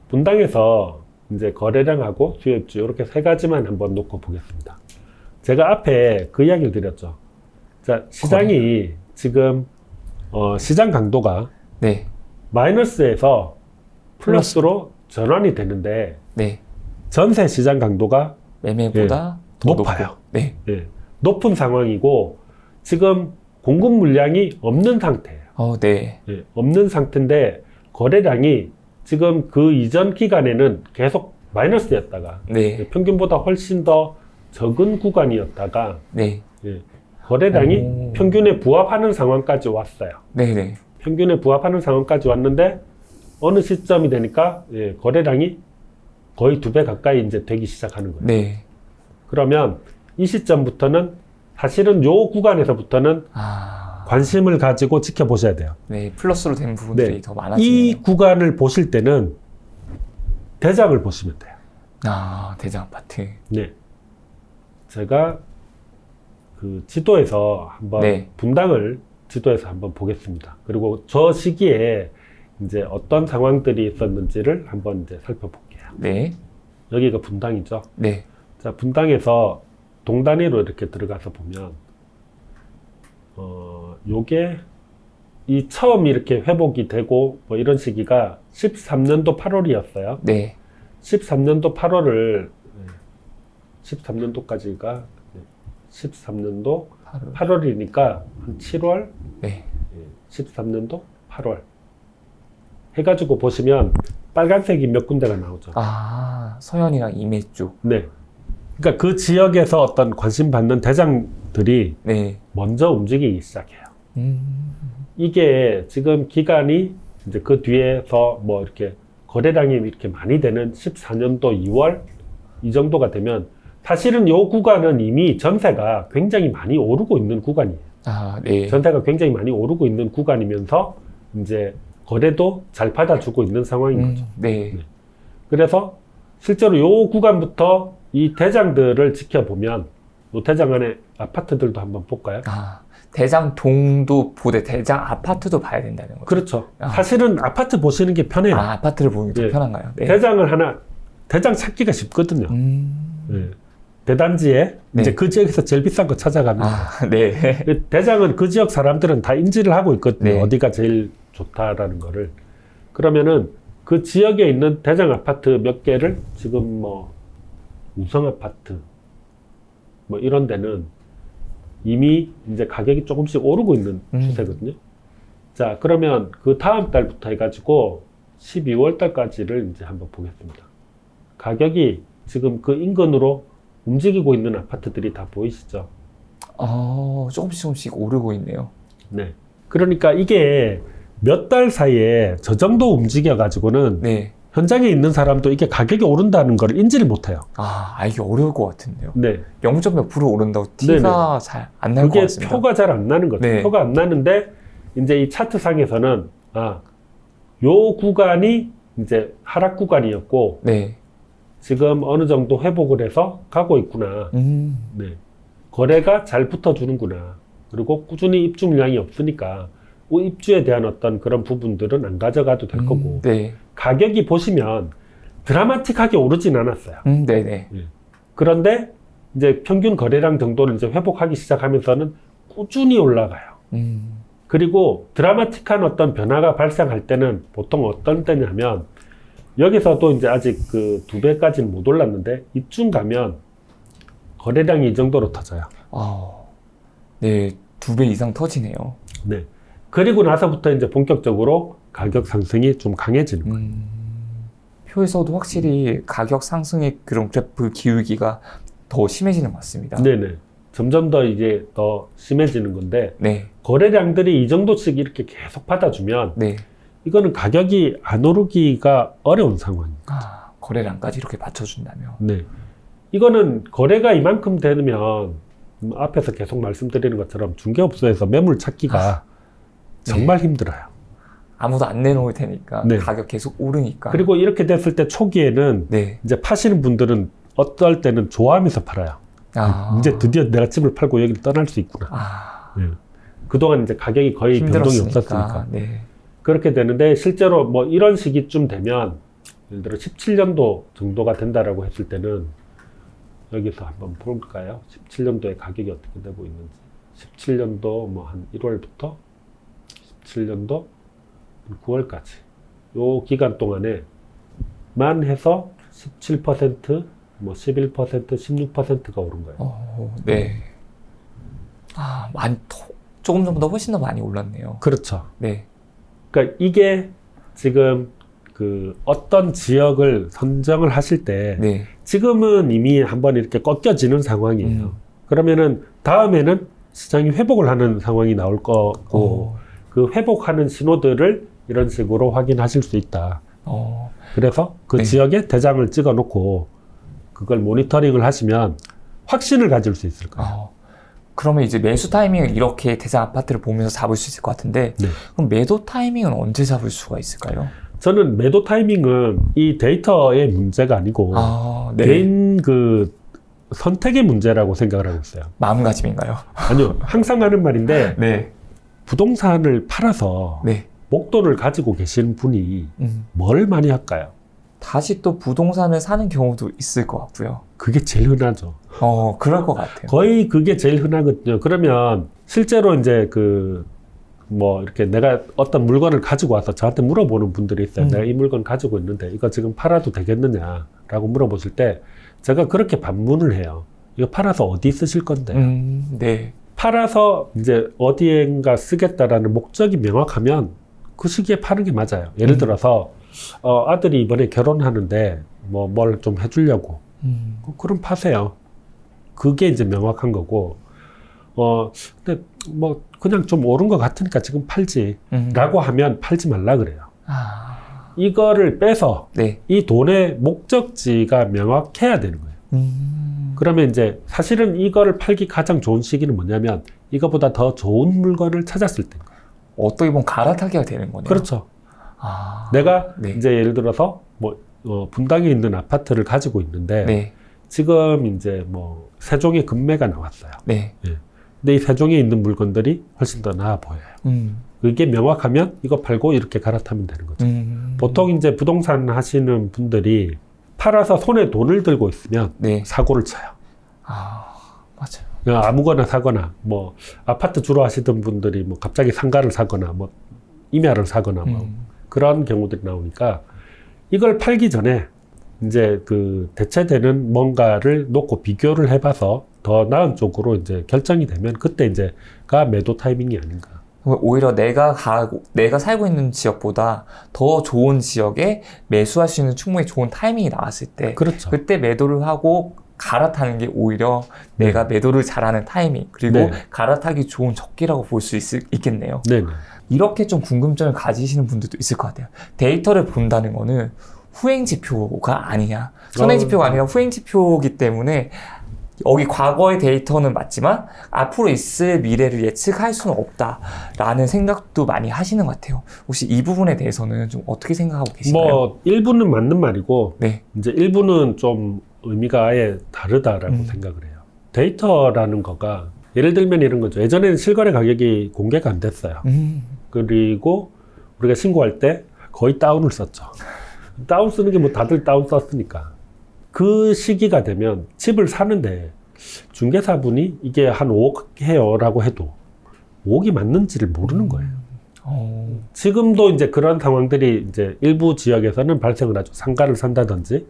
Speaker 1: 분당에서 이제 거래량하고 수요입주 이렇게 세 가지만 한번 놓고 보겠습니다. 제가 앞에 그 이야기를 드렸죠. 자, 시장이 지금 시장 강도가
Speaker 2: 네.
Speaker 1: 마이너스에서 플러스로 전환이 되는데
Speaker 2: 네.
Speaker 1: 전세 시장 강도가
Speaker 2: 매매보다 더
Speaker 1: 높아요.
Speaker 2: 높고. 네.
Speaker 1: 예, 높은 상황이고 지금 공급 물량이 없는 상태예요.
Speaker 2: 네.
Speaker 1: 예, 없는 상태인데 거래량이 지금 그 이전 기간에는 계속 마이너스였다가
Speaker 2: 네.
Speaker 1: 평균보다 훨씬 더 적은 구간이었다가
Speaker 2: 네.
Speaker 1: 예, 거래량이 평균에 부합하는 상황까지 왔어요.
Speaker 2: 네네.
Speaker 1: 평균에 부합하는 상황까지 왔는데 어느 시점이 되니까 거래량이 거의 2배 가까이 이제 되기 시작하는 거예요.
Speaker 2: 네.
Speaker 1: 그러면 이 시점부터는 사실은 요 구간에서부터는 관심을 가지고 지켜보셔야 돼요.
Speaker 2: 네, 플러스로 된 부분들이
Speaker 1: 네.
Speaker 2: 더 많아지네요.
Speaker 1: 이 구간을 보실 때는 대장을 보시면 돼요.
Speaker 2: 대장 아파트.
Speaker 1: 네. 제가 그 지도에서 한번
Speaker 2: 네.
Speaker 1: 분당을 지도에서 한번 보겠습니다. 그리고 저 시기에 이제 어떤 상황들이 있었는지를 한번 이제 살펴볼게요.
Speaker 2: 네.
Speaker 1: 여기가 분당이죠.
Speaker 2: 네.
Speaker 1: 자, 분당에서 동단위로 이렇게 들어가서 보면 요게 이 처음 이렇게 회복이 되고 뭐 이런 시기가 13년도 8월이었어요.
Speaker 2: 네.
Speaker 1: 13년도 8월을 13년도까지가 13년도 8월이니까 한 7월,
Speaker 2: 네.
Speaker 1: 13년도 8월 해가지고 보시면 빨간색이 몇 군데가 나오죠.
Speaker 2: 서현이랑 임해 쪽.
Speaker 1: 네. 그러니까 그 지역에서 어떤 관심 받는 대장들이
Speaker 2: 네.
Speaker 1: 먼저 움직이기 시작해요. 이게 지금 기간이 이제 그 뒤에서 뭐 이렇게 거래량이 이렇게 많이 되는 14년도 2월 이 정도가 되면 사실은 요 구간은 이미 전세가 굉장히 많이 오르고 있는 구간이에요.
Speaker 2: 네.
Speaker 1: 전세가 굉장히 많이 오르고 있는 구간이면서 이제 거래도 잘 받아주고 있는 상황인 거죠.
Speaker 2: 네.
Speaker 1: 네. 그래서 실제로 요 구간부터 이 대장들을 지켜보면 요 대장 안에 아파트들도 한번 볼까요?
Speaker 2: 대장동도 보되 대장 아파트도 봐야 된다는 거죠.
Speaker 1: 그렇죠. 사실은 아파트 보시는 게 편해요.
Speaker 2: 아파트를 보는 게 더 편한가요? 네.
Speaker 1: 대장 찾기가 쉽거든요. 네. 대단지에
Speaker 2: 네.
Speaker 1: 이제 그 지역에서 제일 비싼 거 찾아가면
Speaker 2: 네.
Speaker 1: 대장은 그 지역 사람들은 다 인지를 하고 있거든요.
Speaker 2: 네.
Speaker 1: 어디가 제일 좋다라는 거를. 그러면은 그 지역에 있는 대장 아파트 몇 개를 지금 뭐 우성 아파트 뭐 이런 데는 이미 이제 가격이 조금씩 오르고 있는 추세거든요. 자, 그러면 그 다음 달부터 해가지고 12월 달까지를 이제 한번 보겠습니다. 가격이 지금 그 인근으로 움직이고 있는 아파트들이 다 보이시죠?
Speaker 2: 조금씩 오르고 있네요.
Speaker 1: 네. 그러니까 이게 몇 달 사이에 저 정도 움직여가지고는
Speaker 2: 네.
Speaker 1: 현장에 있는 사람도 이게 가격이 오른다는 걸 인지를 못해요.
Speaker 2: 알기 어려울 것 같은데요.
Speaker 1: 네.
Speaker 2: 0.몇 % 오른다고 티가 잘 안 날 것
Speaker 1: 그게
Speaker 2: 같습니다.
Speaker 1: 표가 잘 안 나는 거죠.
Speaker 2: 네.
Speaker 1: 표가 안 나는데 이제 이 차트 상에서는 요 구간이 이제 하락 구간이었고
Speaker 2: 네.
Speaker 1: 지금 어느 정도 회복을 해서 가고 있구나. 네. 거래가 잘 붙어주는구나. 그리고 꾸준히 입주 물량이 없으니까 그 입주에 대한 어떤 그런 부분들은 안 가져가도 될 거고.
Speaker 2: 네.
Speaker 1: 가격이 보시면 드라마틱하게 오르진 않았어요.
Speaker 2: 네네.
Speaker 1: 그런데 이제 평균 거래량 정도를 이제 회복하기 시작하면서는 꾸준히 올라가요. 그리고 드라마틱한 어떤 변화가 발생할 때는 보통 어떤 때냐면 여기서도 이제 아직 그 2배까지는 못 올랐는데 이쯤 가면 거래량이 이 정도로 터져요.
Speaker 2: 네, 2배 이상 터지네요.
Speaker 1: 네. 그리고 나서부터 이제 본격적으로 가격 상승이 좀 강해지는 거예요.
Speaker 2: 표에서도 확실히 가격 상승의 그런 그래프 기울기가 더 심해지는 것 같습니다.
Speaker 1: 네네. 점점 더 이제 더 심해지는 건데
Speaker 2: 네.
Speaker 1: 거래량들이 이 정도씩 이렇게 계속 받아주면
Speaker 2: 네.
Speaker 1: 이거는 가격이 안 오르기가 어려운 상황입니다.
Speaker 2: 거래량까지 이렇게 받쳐준다면.
Speaker 1: 네. 이거는 거래가 이만큼 되면 앞에서 계속 말씀드리는 것처럼 중개업소에서 매물 찾기가 정말 힘들어요.
Speaker 2: 아무도 안 내놓을 테니까
Speaker 1: 네.
Speaker 2: 가격 계속 오르니까.
Speaker 1: 그리고 이렇게 됐을 때 초기에는
Speaker 2: 네.
Speaker 1: 이제 파시는 분들은 어떨 때는 좋아하면서 팔아요. 이제 드디어 내가 집을 팔고 여기를 떠날 수 있구나. 네. 그동안 이제 가격이 거의 변동이 없었으니까.
Speaker 2: 네.
Speaker 1: 그렇게 되는데 실제로 뭐 이런 시기쯤 되면 예를 들어 17년도 정도가 된다라고 했을 때는 여기서 한번 볼까요? 17년도에 가격이 어떻게 되고 있는지. 17년도 뭐 한 1월부터 17년도 9월까지 요 기간 동안에 만 해서 17%, 뭐 11%, 16%가 오른 거예요.
Speaker 2: 네. 조금 전보다 훨씬 더 많이 올랐네요.
Speaker 1: 그렇죠.
Speaker 2: 네.
Speaker 1: 그러니까 이게 지금 그 어떤 지역을 선정을 하실 때
Speaker 2: 네.
Speaker 1: 지금은 이미 한번 이렇게 꺾여지는 상황이에요. 그러면은 다음에는 시장이 회복을 하는 상황이 나올 거고 그 회복하는 신호들을 이런 식으로 확인하실 수 있다. 그래서 그
Speaker 2: 네.
Speaker 1: 지역에 대장을 찍어 놓고 그걸 모니터링을 하시면 확신을 가질 수 있을 거예요.
Speaker 2: 그러면 이제 매수 타이밍을 이렇게 대장 아파트를 보면서 잡을 수 있을 것 같은데
Speaker 1: 네.
Speaker 2: 그럼 매도 타이밍은 언제 잡을 수가 있을까요?
Speaker 1: 저는 매도 타이밍은 이 데이터의 문제가 아니고
Speaker 2: 네.
Speaker 1: 개인 그 선택의 문제라고 생각을 하고 있어요.
Speaker 2: 마음가짐인가요?
Speaker 1: 아니요. 항상 하는 말인데
Speaker 2: 네.
Speaker 1: 부동산을 팔아서
Speaker 2: 네.
Speaker 1: 목돈을 가지고 계신 분이 뭘 많이 할까요?
Speaker 2: 다시 또 부동산을 사는 경우도 있을 것 같고요.
Speaker 1: 그게 제일 흔하죠.
Speaker 2: 그럴 것 같아요.
Speaker 1: 거의 그게 제일 흔하거든요. 그러면 실제로 이제 뭐 이렇게 내가 어떤 물건을 가지고 와서 저한테 물어보는 분들이 있어요. 내가 이 물건 가지고 있는데 이거 지금 팔아도 되겠느냐라고 물어보실 때 제가 그렇게 반문을 해요. 이거 팔아서 어디 쓰실 건데?
Speaker 2: 네.
Speaker 1: 팔아서 이제 어디엔가 쓰겠다라는 목적이 명확하면 그 시기에 파는 게 맞아요. 예를 들어서 아들이 이번에 결혼하는데 뭐 뭘 좀 해주려고 그럼 파세요. 그게 이제 명확한 거고 근데 뭐 그냥 좀 오른 것 같으니까 지금 팔지 라고 하면 팔지 말라 그래요. 이거를 빼서
Speaker 2: 네.
Speaker 1: 이 돈의 목적지가 명확해야 되는 거예요. 그러면 이제 사실은 이거를 팔기 가장 좋은 시기는 뭐냐면 이거보다 더 좋은 물건을 찾았을 때인 거예요.
Speaker 2: 어떻게 보면 갈아타기가 되는 거네요.
Speaker 1: 그렇죠. 내가
Speaker 2: 네.
Speaker 1: 이제 예를 들어서 뭐 분당에 있는 아파트를 가지고 있는데
Speaker 2: 네.
Speaker 1: 지금 이제 뭐 세종에 급매가 나왔어요.
Speaker 2: 네.
Speaker 1: 예. 근데 이 세종에 있는 물건들이 훨씬 더 나아 보여요. 그게 명확하면 이거 팔고 이렇게 갈아타면 되는 거죠. 보통 이제 부동산 하시는 분들이 팔아서 손에 돈을 들고 있으면
Speaker 2: 네.
Speaker 1: 사고를 쳐요.
Speaker 2: 맞아요.
Speaker 1: 그냥 아무거나 사거나 뭐 아파트 주로 하시던 분들이 뭐 갑자기 상가를 사거나 뭐 임야를 사거나 뭐 그런 경우들이 나오니까 이걸 팔기 전에 이제 그 대체되는 뭔가를 놓고 비교를 해봐서 더 나은 쪽으로 이제 결정이 되면 그때 이제가 매도 타이밍이 아닌가.
Speaker 2: 오히려 내가 살고 있는 지역보다 더 좋은 지역에 매수할 수 있는 충분히 좋은 타이밍이 나왔을 때
Speaker 1: 그렇죠.
Speaker 2: 그때 매도를 하고 갈아타는 게 오히려 내가 매도를 잘하는 타이밍 그리고
Speaker 1: 네.
Speaker 2: 갈아타기 좋은 적기라고 볼 수 있겠네요.
Speaker 1: 네네.
Speaker 2: 이렇게 좀 궁금증을 가지시는 분들도 있을 것 같아요. 데이터를 본다는 거는 후행지표가 아니냐. 선행지표가 아니라 후행지표이기 때문에 여기 과거의 데이터는 맞지만 앞으로 있을 미래를 예측할 수는 없다라는 생각도 많이 하시는 것 같아요. 혹시 이 부분에 대해서는 좀 어떻게 생각하고 계신가요?
Speaker 1: 뭐 일부는 맞는 말이고
Speaker 2: 네.
Speaker 1: 이제 일부는 좀 의미가 아예 다르다라고 생각을 해요. 데이터라는 거가 예를 들면 이런 거죠. 예전에는 실거래 가격이 공개가 안 됐어요. 그리고 우리가 신고할 때 거의 다운을 썼죠. 다운 쓰는 게 뭐 다들 다운 썼으니까. 그 시기가 되면 집을 사는데 중개사분이 이게 한 5억 해요 라고 해도 5억이 맞는지를 모르는 거예요. 지금도 이제 그런 상황들이 이제 일부 지역에서는 발생을 하죠. 상가를 산다든지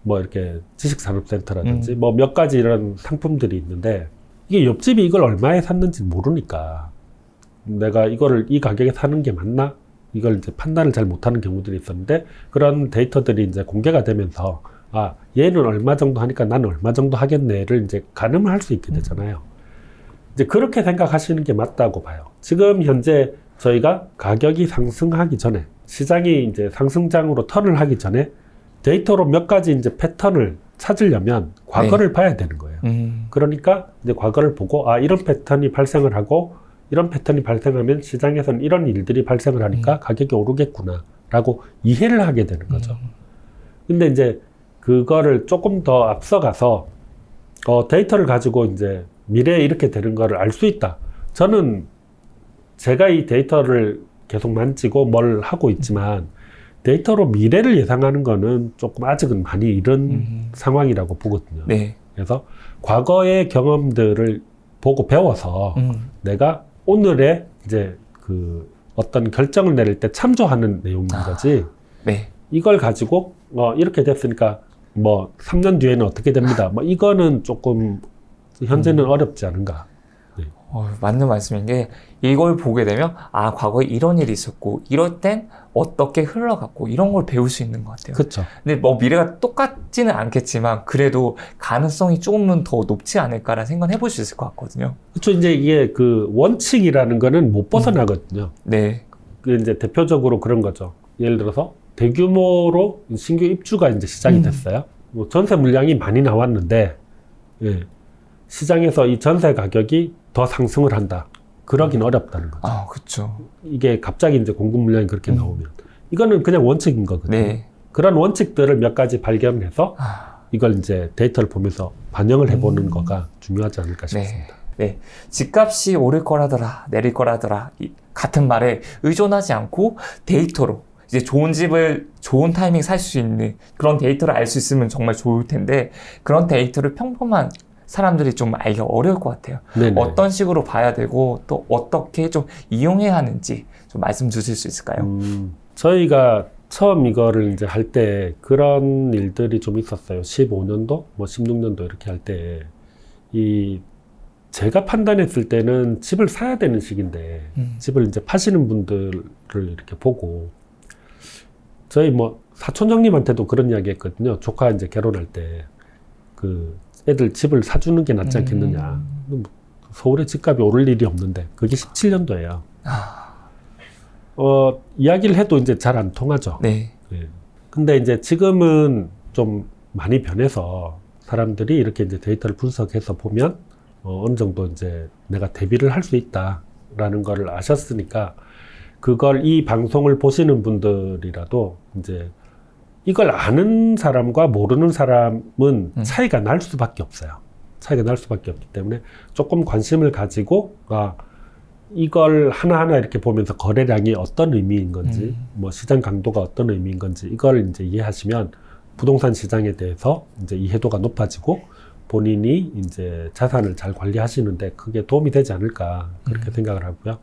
Speaker 1: 뭐 이렇게 지식산업센터라든지 뭐 몇 가지 이런 상품들이 있는데 이게 옆집이 이걸 얼마에 샀는지 모르니까 내가 이거를 이 가격에 사는 게 맞나? 이걸 이제 판단을 잘 못하는 경우들이 있었는데 그런 데이터들이 이제 공개가 되면서 아, 얘는 얼마 정도 하니까 나는 얼마 정도 하겠네를 이제 가늠을 할 수 있게 되잖아요. 이제 그렇게 생각하시는 게 맞다고 봐요. 지금 현재 저희가 가격이 상승하기 전에 시장이 이제 상승장으로 턴을 하기 전에 데이터로 몇 가지 이제 패턴을 찾으려면 과거를 봐야 되는 거예요. 그러니까 이제 과거를 보고 아, 이런 패턴이 발생을 하고 이런 패턴이 발생하면 시장에서는 이런 일들이 발생을 하니까 가격이 오르겠구나라고 이해를 하게 되는 거죠. 근데 이제 그거를 조금 더 앞서가서 데이터를 가지고 이제 미래에 이렇게 되는 거를 알 수 있다. 저는 제가 이 데이터를 계속 만지고 뭘 하고 있지만 데이터로 미래를 예상하는 거는 조금 아직은 많이 이른 상황이라고 보거든요.
Speaker 2: 네.
Speaker 1: 그래서 과거의 경험들을 보고 배워서 내가 오늘의 이제 그 어떤 결정을 내릴 때 참조하는 내용인 거지.
Speaker 2: 네.
Speaker 1: 이걸 가지고 이렇게 됐으니까 뭐 3년 뒤에는 어떻게 됩니다. 뭐 이거는 조금 현재는 어렵지 않은가. 네.
Speaker 2: 맞는 말씀인 게 이걸 보게 되면 과거에 이런 일이 있었고 이럴 땐 어떻게 흘러갔고 이런 걸 배울 수 있는 것 같아요.
Speaker 1: 그렇죠.
Speaker 2: 근데 뭐 미래가 똑같지는 않겠지만 그래도 가능성이 조금은 더 높지 않을까라는 생각을 해볼 수 있을 것 같거든요.
Speaker 1: 그렇죠. 이제 이게 그 원칙이라는 거는 못 벗어나거든요.
Speaker 2: 네.
Speaker 1: 그 이제 대표적으로 그런 거죠. 예를 들어서 대규모로 신규 입주가 이제 시작이 됐어요. 뭐 전세 물량이 많이 나왔는데, 예, 시장에서 이 전세 가격이 더 상승을 한다. 그러긴 어렵다는 거죠.
Speaker 2: 그렇죠.
Speaker 1: 이게 갑자기 이제 공급 물량이 그렇게 나오면. 이거는 그냥 원칙인 거거든요.
Speaker 2: 네.
Speaker 1: 그런 원칙들을 몇 가지 발견해서 이걸 이제 데이터를 보면서 반영을 해보는 거가 중요하지 않을까 싶습니다.
Speaker 2: 네. 집값이 오를 거라더라, 내릴 거라더라, 같은 말에 의존하지 않고 데이터로 이제 좋은 집을 좋은 타이밍 살 수 있는 그런 데이터를 알 수 있으면 정말 좋을 텐데 그런 데이터를 평범한 사람들이 좀 알기 어려울 것 같아요.
Speaker 1: 네네.
Speaker 2: 어떤 식으로 봐야 되고 또 어떻게 좀 이용해야 하는지 좀 말씀 주실 수 있을까요?
Speaker 1: 저희가 처음 이거를 이제 할 때 그런 일들이 좀 있었어요. 15년도, 뭐 16년도 이렇게 할 때 제가 판단했을 때는 집을 사야 되는 시기인데 집을 이제 파시는 분들을 이렇게 보고 저희 뭐 사촌 형님한테도 그런 이야기 했거든요. 조카 이제 결혼할 때 그 애들 집을 사주는 게 낫지 않겠느냐. 서울에 집값이 오를 일이 없는데 그게 17년도예요. 이야기를 해도 이제 잘 안 통하죠.
Speaker 2: 네.
Speaker 1: 예. 근데 이제 지금은 좀 많이 변해서 사람들이 이렇게 이제 데이터를 분석해서 보면 어느 정도 이제 내가 대비를 할 수 있다라는 거를 아셨으니까 그걸 이 방송을 보시는 분들이라도 이제 이걸 아는 사람과 모르는 사람은 차이가 날 수밖에 없어요. 차이가 날 수밖에 없기 때문에 조금 관심을 가지고 이걸 하나하나 이렇게 보면서 거래량이 어떤 의미인 건지 뭐 시장 강도가 어떤 의미인 건지 이걸 이제 이해하시면 부동산 시장에 대해서 이제 이해도가 높아지고 본인이 이제 자산을 잘 관리하시는데 크게 도움이 되지 않을까 그렇게 생각을 하고요.